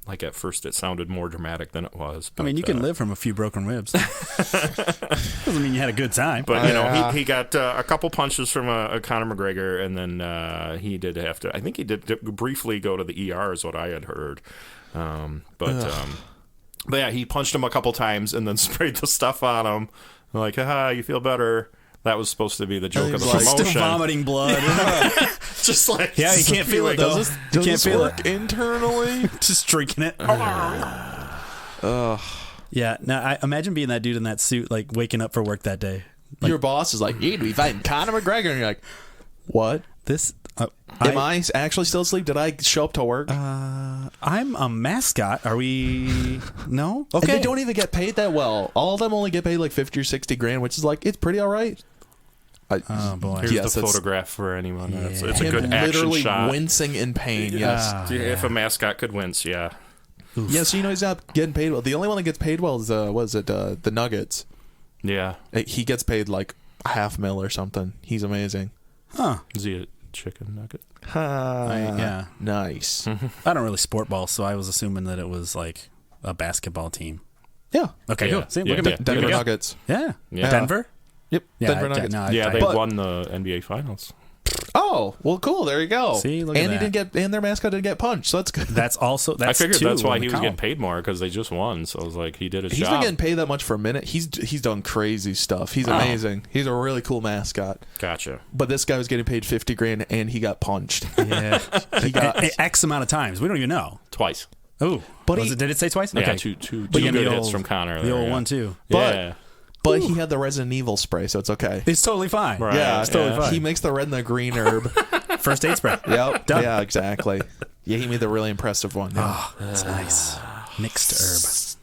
Like, at first, it sounded more dramatic than it was. But, you can live from a few broken ribs. Doesn't mean you had a good time. But, he got a couple punches from a Conor McGregor, and then he did have to... I think he did briefly go to the ER, is what I had heard. But yeah, he punched him a couple times and then sprayed the stuff on him. Like, you feel better. That was supposed to be the joke of the promotion. Still vomiting blood. Just like... Yeah, you can't feel it, though. You can't feel it internally. Just drinking it. Yeah, now I imagine being that dude in that suit, like, waking up for work that day. Like, your boss is like, you'd be fighting Conor McGregor, and you're like, what? This... Am I actually still asleep? Did I show up to work? I'm a mascot. Are we... No? Okay. And they don't even get paid that well. All of them only get paid like 50 or 60 grand, which is like, it's pretty all right. Oh boy! Here's the photograph for anyone. Yeah. It's a good action literally shot. Wincing in pain. Yes. If a mascot could wince, yeah. Oof. Yeah. So he's not getting paid well. The only one that gets paid well is the Nuggets. Yeah. He gets paid like $500,000 or something. He's amazing. Huh? Is he a chicken nugget? Yeah. Nice. I don't really sport ball, so I was assuming that it was like a basketball team. Yeah. Okay. Cool. See, look at the Denver Nuggets. Yeah. Yeah. Denver. Yep. Yeah, Denver Nuggets. They won the NBA Finals. Oh, well, cool. There you go. See, look at that. And their mascot didn't get punched, so that's good. I figured that's why he was getting paid more, because they just won. So I was like, he did his job. He's not getting paid that much for a minute. He's done crazy stuff. He's amazing. He's a really cool mascot. Gotcha. But this guy was getting paid $50 grand, and he got punched. Yeah, he got X amount of times. We don't even know. Twice. Oh, did it say twice? Yeah, okay. two good hits from Conor. The old 1-2. But But he had the Resident Evil spray, so it's okay. It's totally fine. Right. Yeah, it's totally fine. He makes the red and the green herb. First aid spray. Yep. Done. Yeah, exactly. Yeah, he made the really impressive one. Yeah. Oh, that's nice. Mixed herb.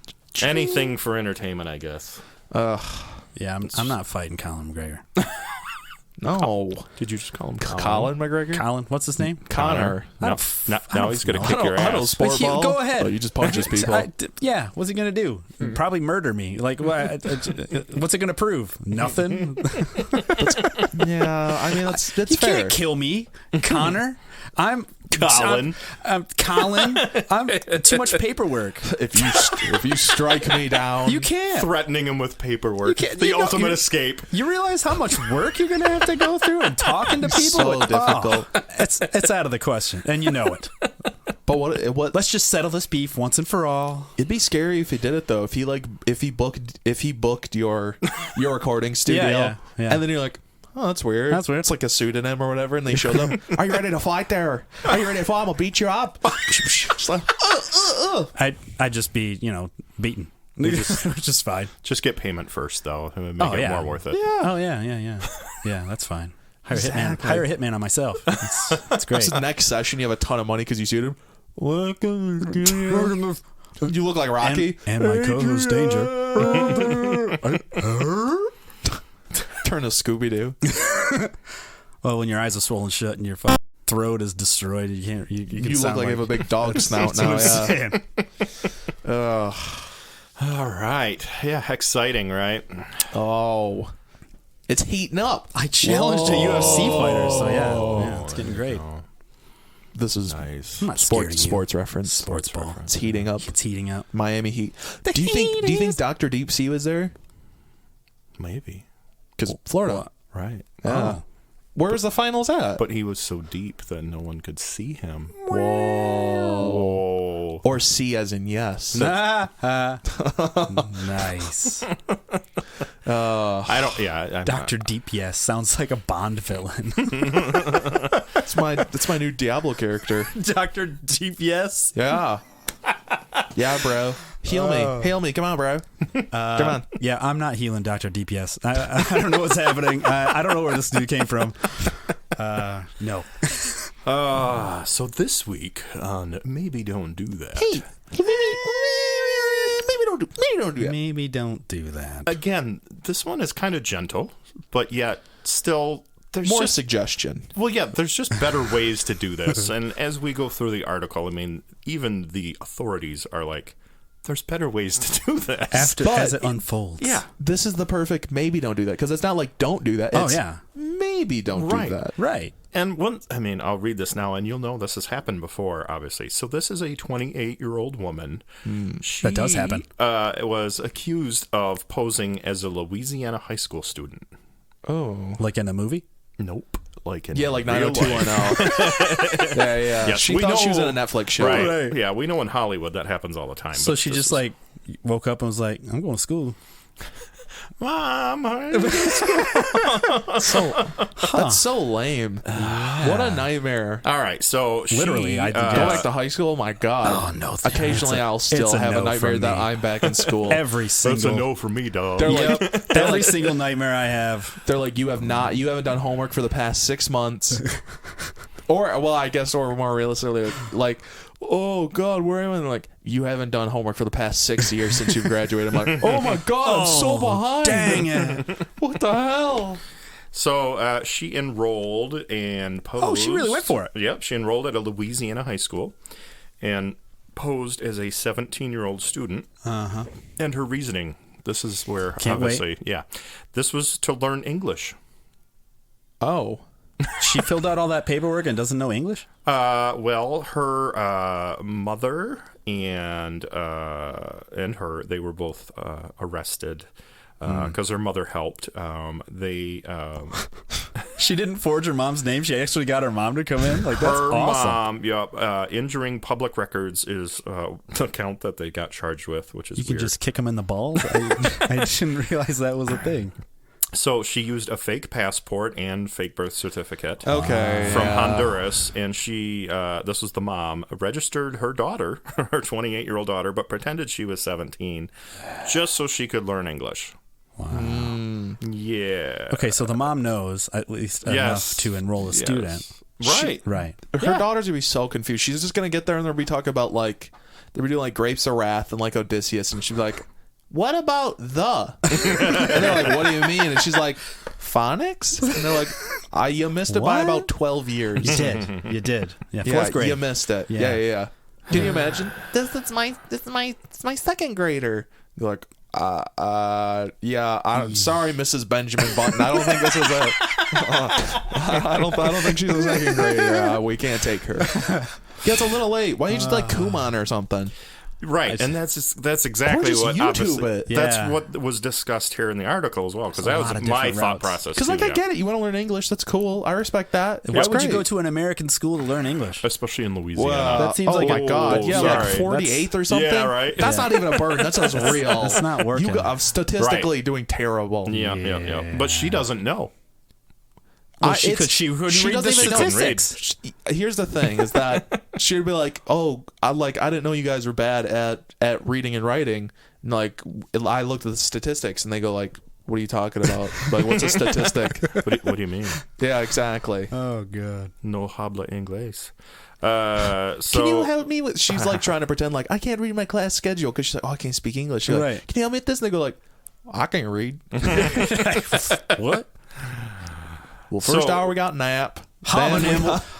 Anything for entertainment, I guess. Yeah, I'm not fighting Colin McGregor. No. Did you just call him Colin? Colin McGregor? Colin, what's his name? Connor. Now he's going to kick your I don't know, ass. sport ball. Go ahead. Oh, you just punches people. Yeah, what's he gonna do? Probably murder me. Like, what's it gonna prove? Nothing. Yeah, I mean that's You fair. can't kill me, Connor. I'm Colin. I'm Colin. I'm too much paperwork. If you strike me down, You can't. Threatening him with paperwork. You can't- The you know- ultimate you- escape. You realize how much work you're gonna have to go through and talking to people? So difficult. It's out of the question, and you know it. But what? Let's just settle this beef once and for all. It'd be scary if he did it though. If he booked your recording studio, yeah. and then you're like, oh, that's weird. That's weird. It's like a pseudonym or whatever, and they show them. Are you ready to fight there? Are you ready to fight? I'm gonna beat you up. It's like, I'd just be, beaten. Just fine. Just get payment first, though. It would make it more worth it. yeah. Oh yeah. Yeah, that's fine. Exactly. Hire a hitman on myself. That's great. So next session, you have a ton of money because you sued him. You look like Rocky. And my co-host Danger. Turn to Scooby Doo. Well, when your eyes are swollen shut and your fucking throat is destroyed, you can't. You can You sound look like you have a big dog snout now. Yeah. All right. Yeah, exciting, right? Oh, it's heating up. I challenged a UFC fighter, so yeah, it's getting great. This is Nice. I'm not scared of you. sports reference. Sports ball. It's heating up. It's heating up. Miami Heat. Do you think Dr. Deep Sea was there? Maybe. Because Florida. What? Right. Yeah. Where's the finals at? But he was so deep that no one could see him. Whoa. Or C as in yes. Nice. I don't. Yeah. Dr. Deep Yes sounds like a Bond villain. That's my new Diablo character. Dr. Deep Yes. Yeah. Yeah, bro. Heal me. Come on, bro. Come on. Yeah, I'm not healing Dr. DPS. I don't know what's happening. I don't know where this dude came from. No. So this week on Maybe Don't Do That. Hey, maybe don't do that. Maybe don't do that. Again, this one is kind of gentle, but yet still there's More just suggestion. well, yeah, there's just better ways to do this. And as we go through the article, I mean, even the authorities are like, there's better ways to do this. As it unfolds. Yeah. This is the perfect maybe don't do that because it's not like don't do that. It's yeah. maybe don't Right. do that. Right. And I'll read this now, and you'll know this has happened before, obviously. So this is a 28-year-old woman. She, That does happen. Was accused of posing as a Louisiana high school student. Oh. Like in a movie? Nope. Like in Yeah, like real 90210. Yeah. Yes, She we thought know- she was in a Netflix show. Right. Yeah, we know in Hollywood that happens all the time. So but she this just is- woke up and was like, I'm going to school. Mom, That's so lame. What a nightmare. all right. So Literally, she, I did Go that. back to high school? My God. Oh, no. Occasionally, I'll still it's a have no a nightmare from that me. I'm back in school. Every That's a single no for me, dog. They're like, every single nightmare I have. they're like, you haven't done homework for the past 6 months. Or more realistically, like, oh God, where am I? And like, you haven't done homework for the past 6 years since you've graduated. I'm like, oh my God, I'm so behind. Dang it. What the hell? So she enrolled and posed. Oh, she really went for it. Yep, she enrolled at a Louisiana high school and posed as a 17-year-old student. Uh-huh. And her reasoning, this is where, Can't obviously, this was to learn English. Oh. She filled out all that paperwork and doesn't know English? Well, her mother and her, they were both arrested because her mother helped. She didn't forge her mom's name. She actually got her mom to come in. Like, that's her awesome. mom, injuring public records is the count that they got charged with, which is You can weird. just kick him in the balls? I didn't realize that was a thing. So she used a fake passport and fake birth certificate. Okay. From Honduras, and she, this was the mom, registered her daughter, her 28-year-old daughter, but pretended she was 17, just so she could learn English. Wow. Yeah. Okay, so the mom knows at least enough to enroll a student. Right. Right. Her daughter's gonna be so confused. She's just gonna get there and they'll be talking about like they'll be doing like Grapes of Wrath and like Odysseus, and she'll be like, "What about the?" And they're like, "What do you mean?" And she's like, "Phonics?" And they're like, "You missed it by What? about 12 years." You did. Yeah, Yeah, fourth grade. you missed it. Yeah. Yeah. Can you imagine? This is my second grader. You're like, yeah. I'm sorry, Mrs. Benjamin Button. I don't think this is it. I don't think she's a second grader. We can't take her. Yeah, it's a little late. Why don't you just like Kumon or something? Right, and that's exactly just what YouTube obviously it. that's Yeah. what was discussed here in the article as well, because that a was lot of my different thought routes. process. Because too, like I get it. You want to learn English. That's cool. I respect that. Why It's would you great. go to an American school to learn English? especially in Louisiana. That seems oh like my a- god, oh, yeah, like sorry. 48th or something. Yeah, right. That's not even a bird. That sounds real. That's not working. I'm statistically doing terrible. Yeah. But she doesn't know. Well, She read the doesn't even know. statistics. Here's the thing: is that she'd be like, "Oh, I didn't know you guys were bad at reading and writing." And like, I looked at the statistics, and they go like, "What are you talking about? Like, what's a statistic?" What do you mean? Yeah, exactly. Oh god. No habla inglés. Can you help me with? She's like trying to pretend like I can't read my class schedule because she's like, "Oh, I can't speak English." She's like, Right. "Can you help me with this?" And they go like, "I can read." What? Well, first So- hour we got nap. Then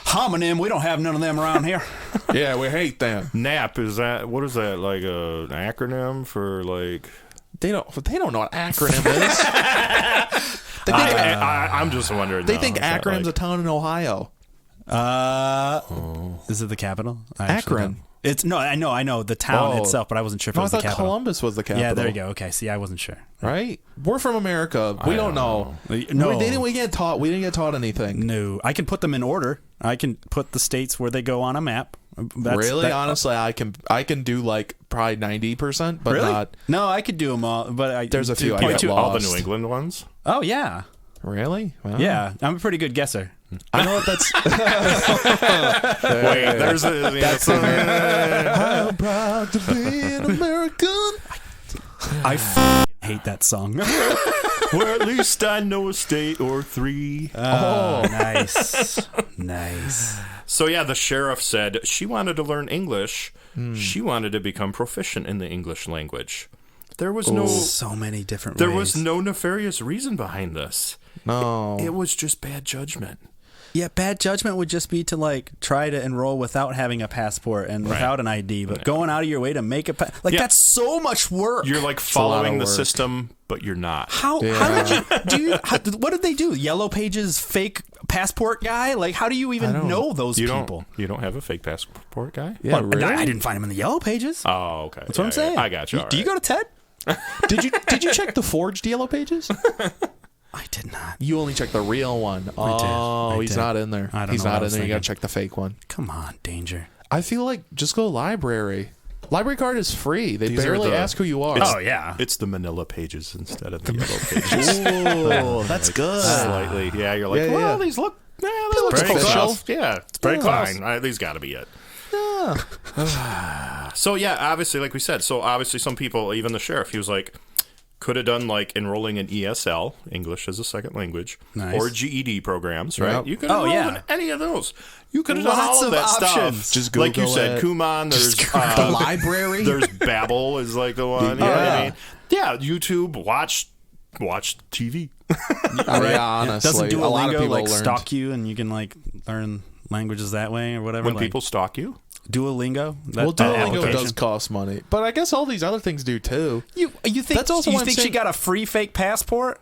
Homonym. We don't have none of them around here. yeah, we hate them. NAP, is that, what is that, like an acronym for like? They don't know what acronym is. They think, I'm just wondering. they though. think Is that Akron's a like, town in Ohio. Is it the capital? I actually Akron. don't. It's no. I know the town Oh. itself, but I wasn't sure if No, it I was the thought capital. Columbus was the capital. Yeah, there you go. Okay, see, I wasn't sure. Right? We're from America. We don't know. No, We didn't get taught anything. no. I can put them in order. I can put the states where they go on a map. Really? Honestly, I can do like probably 90%, but really? not. No, I could do them all. But There's a few I point get to all the lost. New England ones? Oh yeah, Really? Wow. yeah. I'm a pretty good guesser. I know what that's. Wait, there's I'm proud to be an American. I hate that song. Or at least I know a state or three. Oh, nice, nice. So yeah, the sheriff said she wanted to learn English. She wanted to become proficient in the English language. There was So many different. there ways. was no nefarious reason behind this. No. It was just bad judgment. Yeah, bad judgment would just be to like try to enroll without having a passport and without an ID, but going out of your way to make a that's so much work. You're like a lot following of the work. system, but you're not. how did you what did they do? Yellow Pages fake passport guy? Like how do you even know those You people? don't have a fake passport guy? Yeah, Well, really? I didn't find him in the Yellow Pages. Oh, okay. That's what I'm saying. I got you. Do you go to TED? Did you check the forged Yellow Pages? I did not. You only checked the real one. I He's did. not in there. I don't He's know what not I in was there. You gotta thinking. check the fake one. Come on, danger. I feel like just go library. Library card is free. They These are barely the- ask who you are. Oh yeah. It's the Manila Pages instead of the Yellow Pages. Oh, that's good. Slightly. Yeah, you're like, Yeah, well, yeah. these look they look pretty close official. enough. Yeah, it's pretty fine. These got to be it. So yeah, obviously, like we said, obviously some people, even the sheriff, he was like, could have done like enrolling in ESL, English as a second language, Nice. or GED programs, right? Yep. You could have enrolled yeah. in any of those. You could have done Lots all of of that options. stuff. Just like you Google said, it. Kumon. There's the library. There's Babbel is like the one. You know what I mean? Yeah, YouTube. Watch TV. Yeah, honestly, Doesn't a lot of Duolingo people like learned. stalk you and you can like learn languages that way or whatever? When like, people stalk you. Duolingo? Well, that Duolingo application? does cost money, but I guess all these other things do too. You think That's also you why I'm think she saying- got a free fake passport?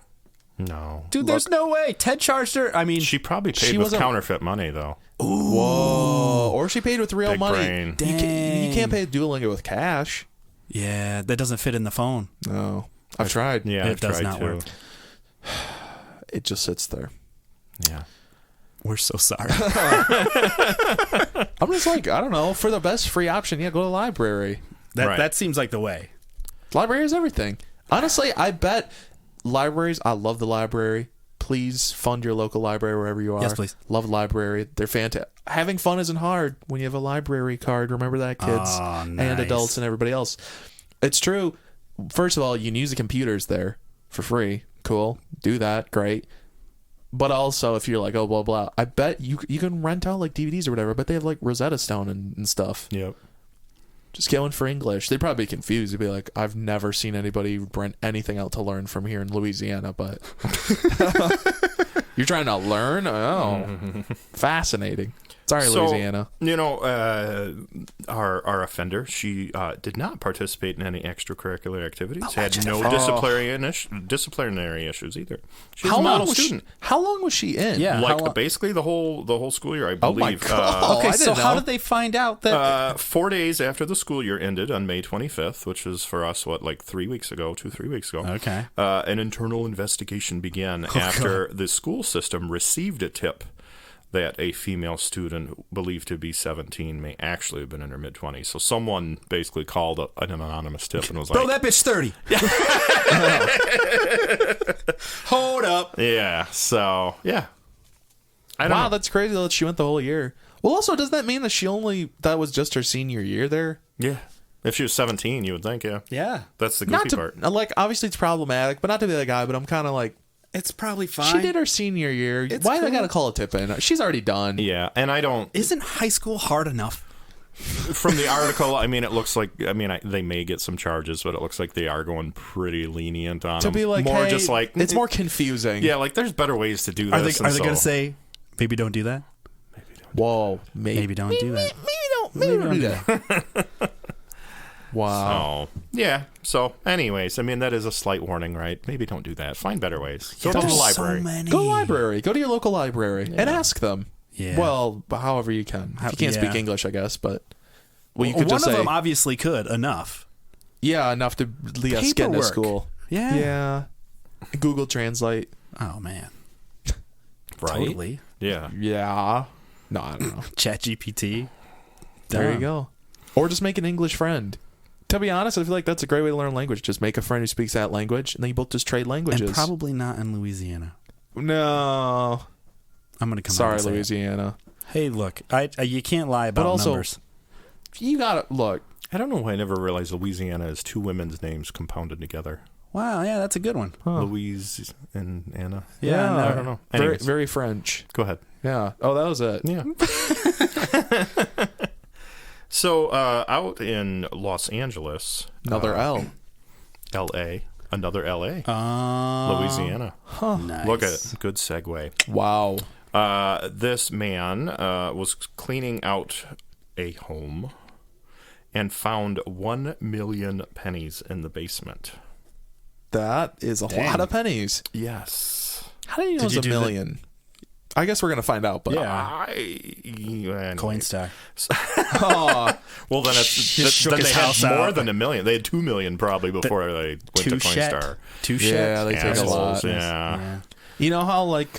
No. Dude, there's no way. Ted charged her. I mean, She probably paid She with wasn't- counterfeit money, though. Whoa! Or she paid with real Big money. brain. You Dang. can't pay Duolingo with cash. yeah, that doesn't fit in the phone. No, I've tried. Yeah, It I've does tried not to. work. It just sits there. Yeah. We're so sorry. I'm just like, I don't know. For the best free option, yeah, go to the library. Right. That seems like the way. Library is everything. Honestly, I bet libraries. I love the library. Please fund your local library wherever you are. Yes, please. Love the library. They're fantastic. Having fun isn't hard when you have a library card. Remember that, kids Oh, and nice. adults and everybody else. It's true. First of all, you can use the computers there. for free. Cool. Do that. Great. But also, if you're like, oh, blah, blah, I bet you can rent out like DVDs or whatever, but they have like Rosetta Stone and stuff. Yep. Just get one for English. They'd probably be confused. They'd be like, I've never seen anybody rent anything out to learn from here in Louisiana, but you're trying to learn? Oh, fascinating. Sorry, Louisiana. Our offender, she did not participate in any extracurricular activities. Had no disciplinary issues either. She was a model student. How long was she in? Yeah, basically the whole school year, I believe. Oh my God. Okay, so how did they find out that? 4 days after the school year ended on May 25th, which was for us, 3 weeks ago, 3 weeks ago. Okay. An internal investigation began after the school system received a tip that a female student believed to be 17 may actually have been in her mid-20s. So someone basically called an anonymous tip and was like... Bro, that bitch 30. Hold up. Yeah, so, yeah. Wow, that's crazy that she went the whole year. Well, also, does that mean that that was just her senior year there? Yeah. If she was 17, you would think, yeah. Yeah. That's the goofy part. Like, obviously it's problematic, but not to be that guy, but I'm kind of like... It's probably fine. She did her senior year. Why do I gotta call a tip in? She's already done. Yeah, and I don't... Isn't high school hard enough? From the article, I mean, it looks like... they may get some charges, but it looks like they are going pretty lenient on them. To be like, more hey, just like... It's more confusing. Yeah, like, there's better ways to do this. Are they going to say, maybe don't do that? Whoa. Maybe don't do that. Maybe don't do that. Wow. So, yeah. So, anyways, I mean, that is a slight warning, right? Maybe don't do that. Find better ways. Go to the library. So many. Go to the library. Go to your local library and ask them. Yeah. Well, however you can. If you can't speak English, I guess, but... Well, you could one just say... of them obviously could. Enough. Yeah, enough to get into Paperwork. school. Yeah. Yeah. Google Translate. Oh, man. Right? Totally. Yeah. Yeah. No, I don't know. ChatGPT. There you go. Or just make an English friend. To be honest, I feel like that's a great way to learn language. Just make a friend who speaks that language, and then you both just trade languages. And probably not in Louisiana. No. I'm going to come Sorry, out and say Louisiana. Hey, look, you can't lie about numbers. You got to look. I don't know why I never realized Louisiana is two women's names compounded together. Wow, yeah, that's a good one. Huh. Louise and Anna. Yeah, I don't know. Very, very French. Go ahead. Yeah. Oh, that was it. Yeah. So, out in Los Angeles. Another L. L.A. Another L.A. Louisiana. Huh. Nice. Look at it. Good segue. Wow. This man was cleaning out a home and found 1 million pennies in the basement. That is a lot of pennies. Yes. How do you know it's a million? I guess we're going to find out, but... Yeah. Anyway. Coinstar. Well, then they had more than 1 million. They had 2 million probably before they went to Coinstar. Yeah, they take a lot. Yeah. You know how like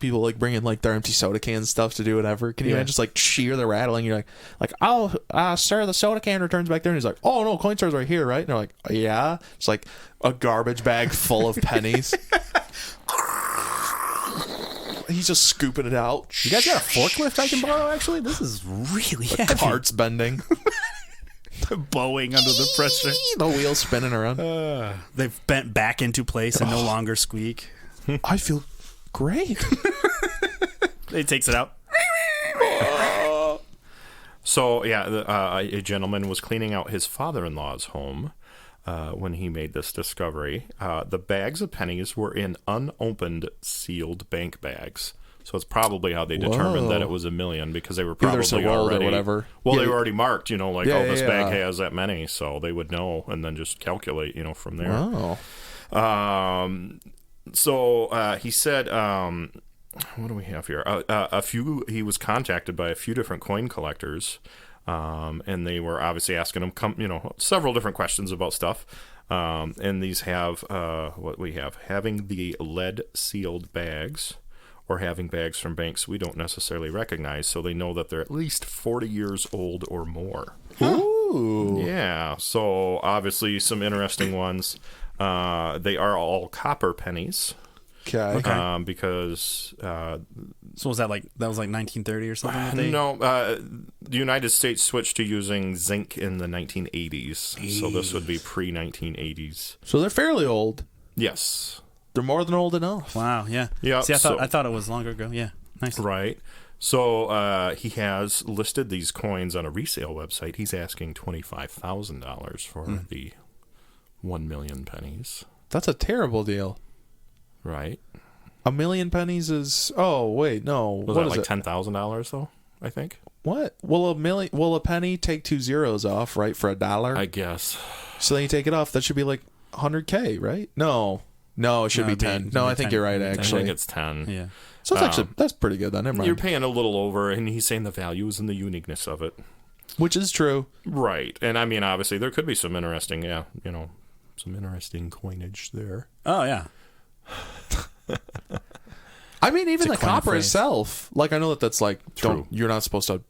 people like bring in like their empty soda can stuff to do whatever. Can you imagine just like shear the rattling? You're like, oh, sir, the soda can returns back there. And he's like, oh no, Coinstar's right here, right? And they're like, yeah. It's like a garbage bag full of pennies. He's just scooping it out. You guys got a forklift I can borrow? Actually, this is really heavy. Cart's bending. Bowing under the pressure. The wheels spinning around. They've bent back into place and no longer squeak. I feel great. He takes it out. So, yeah, a gentleman was cleaning out his father-in-law's home when he made this discovery. The bags of pennies were in unopened, sealed bank bags. So it's probably how they determined that it was 1 million, because they were probably already... or whatever. Well, they were already marked, this bag has that many, so they would know and then just calculate, from there. Wow. So he said... what do we have here? He was contacted by a few different coin collectors, and they were obviously asking him, several different questions about stuff. And these have what we have: having the lead sealed bags, or having bags from banks we don't necessarily recognize, so they know that they're at least 40 years old or more. Ooh. Yeah. So obviously some interesting ones. They are all copper pennies. Okay. Because So was that like 1930 or something? No, the United States switched to using zinc in the 1980s, so this would be pre-1980s. So they're fairly old. Yes. They're more than old enough. Wow. Yeah. Yeah. See, I thought it was longer ago. Yeah. Nice. Right. So he has listed these coins on a resale website. He's asking $25,000 for the 1 million pennies. That's a terrible deal. Right. A million pennies is... Oh, wait, no. Was what that is like it? $10,000 though, I think? What? Will a penny take 2 zeros off, right, for $1? I guess. So then you take it off. That should be like 100K, right? No, it should be 10. No, I think you're right, I actually. think it's 10. Yeah. So that's pretty good then. Never mind. You're paying a little over, and he's saying the value is in the uniqueness of it. Which is true. Right. And I mean, obviously, there could be some interesting, some interesting coinage there. Oh, yeah. I mean, even the It's a coin copper phrase. itself. Like, I know that's like, True. you're not supposed to,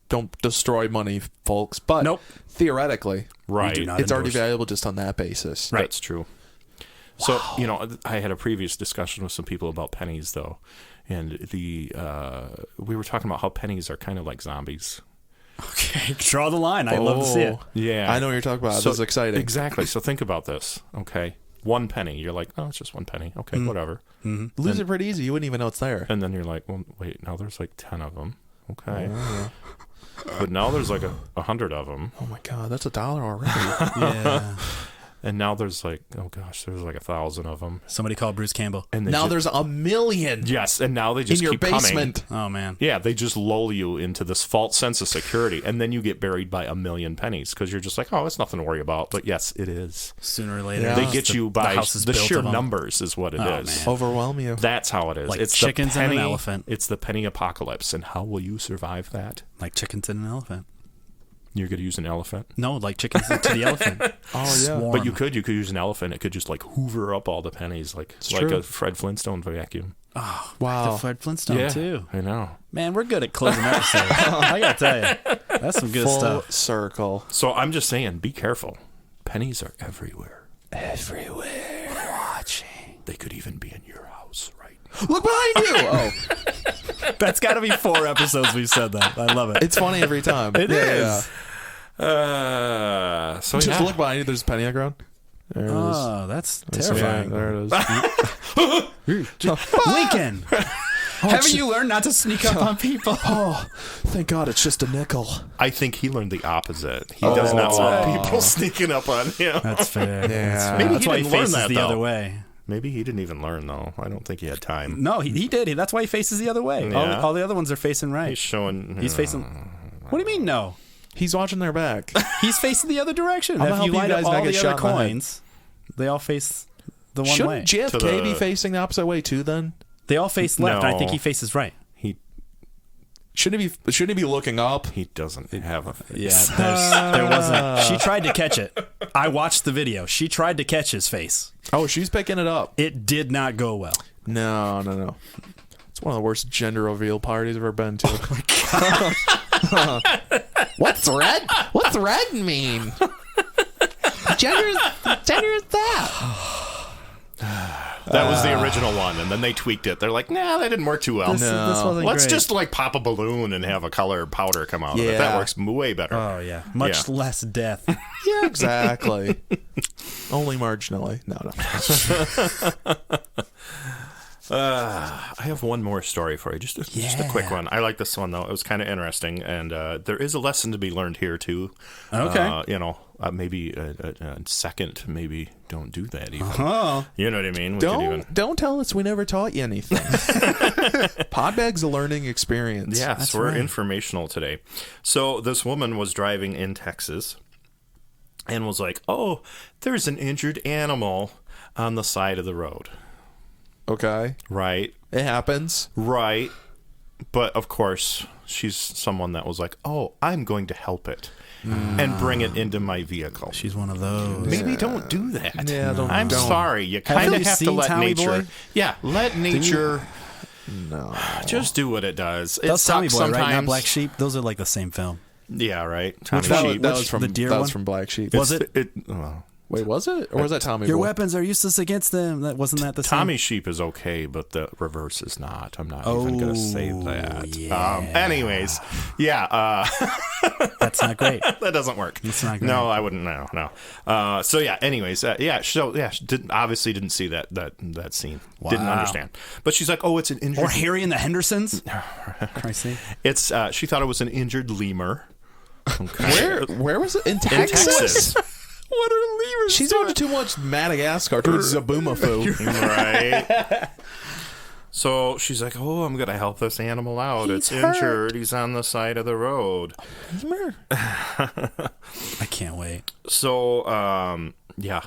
don't destroy money, folks. But Nope. theoretically, Right. do not it's already endorse. valuable just on that basis. That's true. So, I had a previous discussion with some people about pennies, though. And we were talking about how pennies are kind of like zombies. Okay. Draw the line. I'd love to see it. Yeah. I know what you're talking about. So- This is exciting. Exactly. So think about this, okay? 1 penny. You're like, oh, it's just 1 penny. Okay, whatever. Lose it pretty easy. You wouldn't even know it's there. And then you're like, well, wait, now there's like 10 of them. Okay. But now there's like 100 of them. Oh my God, that's $1 already. Yeah. And now there's like, oh gosh, there's like 1,000 of them. Somebody call Bruce Campbell. And they Now ju- there's 1 million yes, and now they just in your keep coming. basement. Oh, man. Yeah, they just lull you into this false sense of security, and then you get buried by 1 million pennies because you're just like, oh, it's nothing to worry about. But yes, it is. Sooner or later. Yeah. They get you by house is the built sheer of 'em. numbers is what it Oh, is. man. Overwhelm you. That's how it is. Like it's chickens the and penny, an elephant. It's the penny apocalypse, and how will you survive that? Like chickens and an elephant. You're going to use an elephant? No, like chickens to the elephant. Oh, yeah. Swarm. But you could use an elephant. It could just like hoover up all the pennies like true. a Fred Flintstone vacuum. Oh, Wow. the Fred Flintstone, Yeah, too. I know. Man, we're good at closing episodes. I got to tell you. That's some good Full stuff. circle. So I'm just saying, be careful. Pennies are everywhere. Everywhere. Watching. They could even be in your house, right? Look behind you! Oh, That's got to be 4 episodes we've said that. I love it. it's funny every time. It is. So Just yeah. look behind you. There's a penny on the ground. There it is. Oh, that's Yeah, terrifying. there it is. Lincoln, haven't you learned not to sneak up on people? Oh, thank God it's just a nickel. I think he learned the opposite. He does not want people sneaking up on him. That's fair. Yeah. Maybe That's he why he didn't learn faces that, the though. other way. Maybe he didn't even learn, though. I don't think he had time. No, he did. That's why he faces the other way. Yeah. All the other ones are facing right. He's showing... He's facing. What do you mean, no? He's watching their back. He's facing the other direction. I'm gonna If help you you line up guys all not the get other shot in the head. coins, they all face the one way. Shouldn't To JFK be the- facing the opposite way too? Then They all face left. I No. think he faces right. He shouldn't he be looking up? he doesn't have a Yeah, face. there wasn't. She tried to catch it. I watched the video. She tried to catch his face. Oh, she's picking it up. It did not go well. No. It's one of the worst gender reveal parties I've ever been to. What's red? What's red mean? Gender is that? That was the original one, and then they tweaked it. They're like, nah, that didn't work too well. This wasn't Let's great. just like pop a balloon and have a color powder come out of it. Yeah. That works way better. Oh yeah, much Yeah. less death. Yeah, exactly. Only marginally. No. I have one more story for you, just a quick one. I like this one though; it was kind of interesting, and there is a lesson to be learned here too. Okay. Maybe a second, maybe don't do that even. Oh, You know what I mean? We could even, Don't tell us we never taught you anything. Podbags a learning experience. yes, That's we're right. informational today. So this woman was driving in Texas, and was like, "Oh, there's an injured animal on the side of the road." Okay. Right. It happens. Right. But of course, she's someone that was like, oh, I'm going to help it and bring it into my vehicle. she's one of those. Maybe don't do that. Yeah, I'm don't. sorry. You kind you of have to seen let Tommy nature. Boy? Yeah, let nature No. just do what it does. It That's Tommy sucks Boy, sometimes. right? Not Black Sheep. Those are like the same film. Yeah, right. Tommy one? Sheep. That was from the deer that one? was from Black Sheep. Was it? Well, Wait, was it? Or was that Tommy Your Boy? weapons are useless against them. Wasn't that the Tommy same? Sheep is okay, but the reverse is not. I'm not even going to say that. Yeah. Anyways, yeah. That's not great. That doesn't work. It's not great. No, I wouldn't. No. So yeah. Anyways, she obviously didn't see that scene. Didn't understand. But she's like, oh, it's an injured. Or Harry and the Hendersons. Christ's sake. It's she thought it was an injured lemur. Okay. Where was it? In In Texas? Texas. What are lemurs? She's on too much Madagascar towards Zaboomafu. Right. So she's like, oh, I'm going to help this animal out. He's it's injured. He's on the side of the road. I can't wait. So, yeah,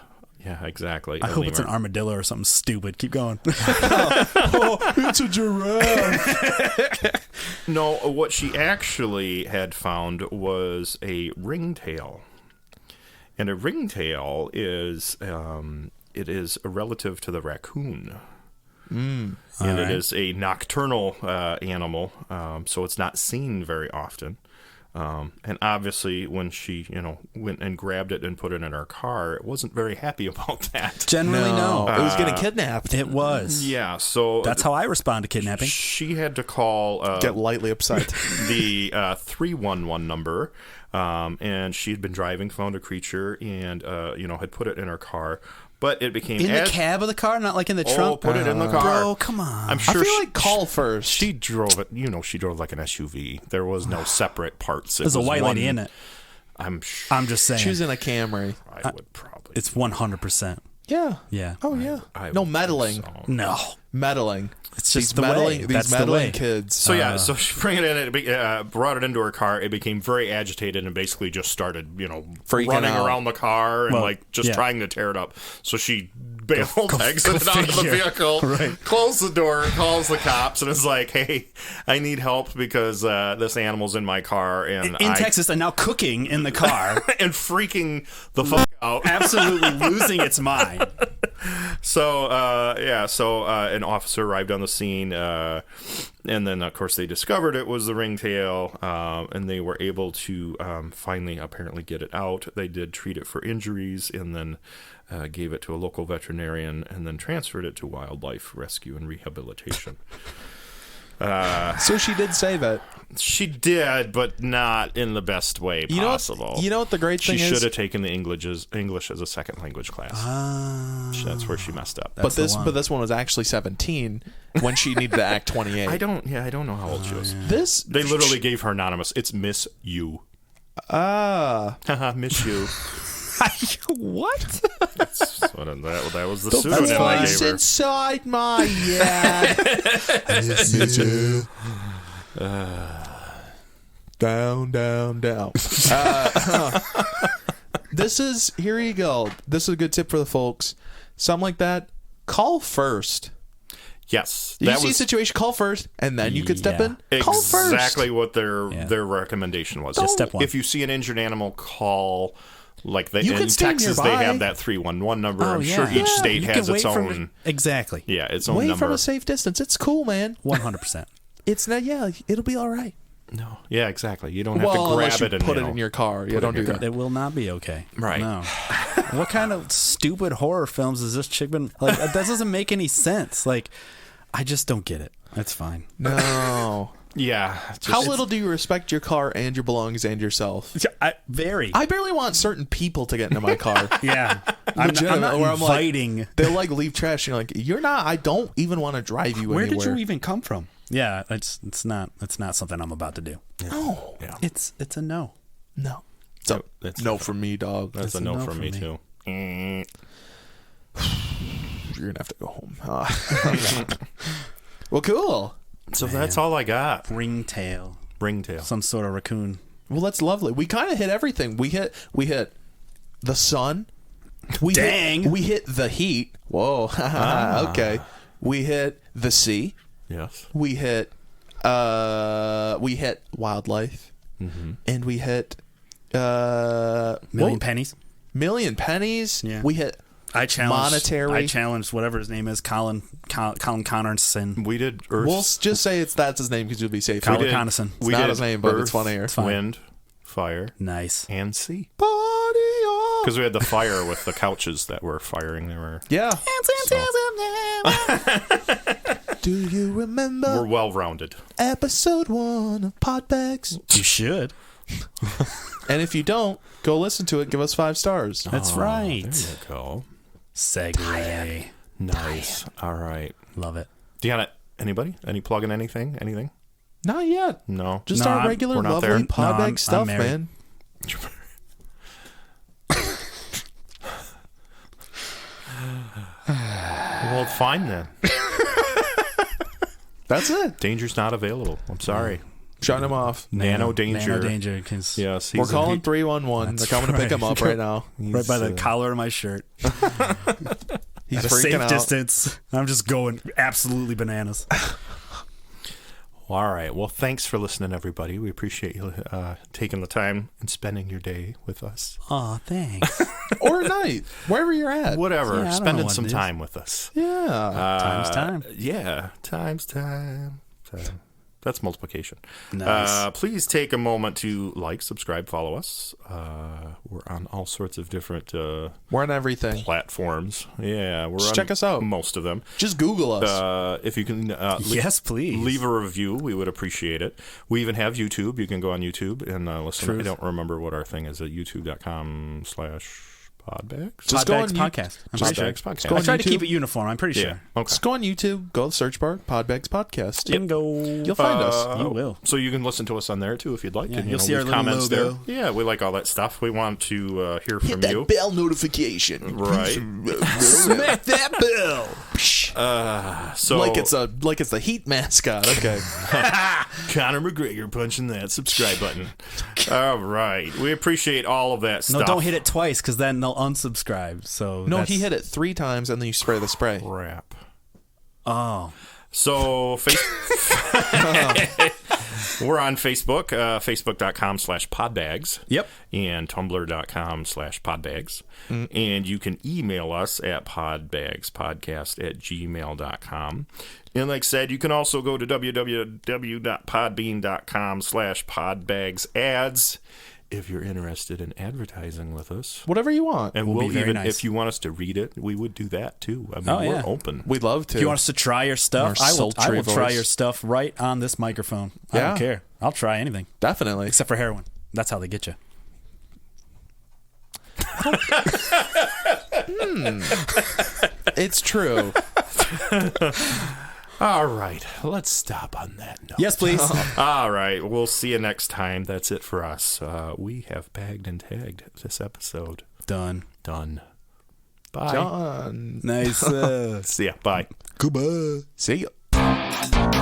exactly. I hope it's an armadillo or something stupid. Keep going. It's a giraffe. No, what she actually had found was a ringtail. And a ringtail is it is a relative to the raccoon. And it is a nocturnal animal, so it's not seen very often. And obviously, when she, went and grabbed it and put it in her car, it wasn't very happy about that. Generally, no. It was getting kidnapped. It was. Yeah, so That's how I respond to kidnapping. she had to call Get lightly upset. the 311 number, and she had been driving, found a creature, and had put it in her car. But it became In the cab of the car, not like in the trunk. put it in the car. Bro, come on. I'm I sure feel like call first. she drove it. She drove like an SUV. There was no separate parts. There's a white lady in it. I'm sure. I'm just saying. She was in a Camry. I would probably. It's 100%. Yeah. Yeah. Oh, yeah. I No would meddling. think so. No. Meddling. It's just These the meddling, way. these That's the meddling way. kids. So yeah, so she brought it in. It brought it into her car. It became very agitated and basically just started, Freaking running out. around the car and trying to tear it up. So she bailed, exited out of the vehicle, closed the door, calls the cops, and is like, "Hey, I need help because this animal's in my car and In Texas, and now cooking in the car. and freaking the fuck out." Absolutely losing its mind. So an officer arrived on the scene, and then of course they discovered it was the ringtail, and they were able to finally apparently get it out. They did treat it for injuries, and then gave it to a local veterinarian, and then transferred it to wildlife rescue and rehabilitation. So she did say that. She did, but not in the best way possible. You know what the great thing she is? should have taken the English as a second language class. That's where she messed up. But this one was actually 17 when she needed to act 28. I don't know how old she was. They literally gave her anonymous. It's Miss You. Miss You. What? That was the pseudonym I gave her. Inside my head. Down. Here you go. This is a good tip for the folks. Something like that. Call first. Yes, You see a situation, call first, and then you could step in. Call first. Exactly what their recommendation was. Just step one. If you see an injured animal, call. Like in stay Texas, nearby. they have that 311 number. Oh, I'm yeah. sure each Yeah, state you has can its wait from own. Exactly. Yeah, its own Wait number. from a safe distance. It's cool, man. 100%. It's not. Yeah, it'll be all right. No. Yeah, exactly. You don't have to Unless grab you it and put it in your car. Yeah, don't do that. It will not be okay. Right. No. What kind of stupid horror films has this chick been like? That doesn't make any sense. Like, I just don't get it. That's fine. No. Yeah. How little do you respect your car and your belongings and yourself? I barely want certain people to get into my car. Yeah. I'm not where inviting. Like, they'll like leave trash. And you're like, you're not. I don't even want to drive you Where anywhere. did you even come from? Yeah, it's not something I'm about to do. No. Yeah. It's a no. No. So It's no for me, dog. That's a no for me too. You're gonna have to go home. Well, cool. So that's all I got. Ringtail. Ringtail. Some sort of raccoon. Well, that's lovely. We kind of hit everything. We hit the sun. We hit the heat. Whoa. Okay. We hit the sea. Yes. We hit wildlife. Mm-hmm. And we hit Million pennies. Million pennies. Yeah. We hit monetary. I challenged whatever his name is, Colin Connerson. We did Earth. We'll just say that's his name because you'll be safe. Colin Connerson. It's not his name, but it's funnier. Wind, fire, Nice. and sea. Body Because we had the fire with the couches that were firing. They were Do you remember? We're well-rounded. Episode 1 of Podbags. You should. And if you don't, go listen to it. Give us 5 stars. That's right. There you go. Segue. Nice. All right. Love it. Deanna, anybody? Any plugging anything? Anything? Not yet. No. Just No, our I'm- regular we're not lovely there. Podbag No, I'm stuff, married. man. Well, fine then. That's it. Danger's not available. I'm sorry. Shut him off. Nano danger. Nano danger. 'Cause Yes. We're calling 311. They're coming to pick him up right now. right by the collar of my shirt. He's At a freaking safe out. distance. I'm just going absolutely bananas. All right. Well, thanks for listening, everybody. We appreciate you taking the time and spending your day with us. Aw, thanks. Or night, wherever you're at. Whatever. Yeah, I don't know Spending what some it is. time with us. Yeah. Time's time. Yeah. Time's time. That's multiplication. Nice. Please take a moment to like, subscribe, follow us. We're on all sorts of different We're on everything. platforms. Yeah, we're on Check us out. most of them. Just Google us. If you can Yes, please. leave a review, we would appreciate it. We even have YouTube. You can go on YouTube and listen. Truth. I don't remember what our thing is at youtube.com/podbags. Just go on Podbags you- podcast. I'm pretty sure. Podbags podcast. go I on try to YouTube. keep it uniform. I'm pretty Yeah. sure. Okay. Just go on YouTube, go to the search bar, Podbags Podcast. Bingo. You'll find us. You will. So you can listen to us on there too if you'd like. Yeah, and, you'll see our leave little comments logo. there. Yeah, we like all that stuff. We want to hear from you. bell notification. Right. Smack that bell. So like it's the Heat mascot. Okay. Conor McGregor punching that subscribe button. All right. We appreciate all of that stuff. No, don't hit it twice because then they'll unsubscribe. So No, that's- he hit it 3 times and then you spray the spray. Crap. Oh, So we're on Facebook, facebook.com/podbags. yep. And tumblr.com/podbags. And you can email us at podbagspodcast@gmail.com. And like I said, you can also go to www.podbean.com/podbagsads if you're interested in advertising with us. Whatever you want. And We'll we'll be very even, nice. if you want us to read it, we would do that too. I mean, Oh, we're yeah. open. We'd love to. If you want us to try your stuff, Our I will sultry try voice. your stuff right on this microphone. I Yeah. don't care. I'll try anything Definitely. except for heroin. That's how they get you. It's true. All right. Let's stop on that note. Yes, please. All right. We'll see you next time. That's it for us. We have bagged and tagged this episode. Done. Done. Bye. John. Nice. See ya. Bye. Goodbye. See ya.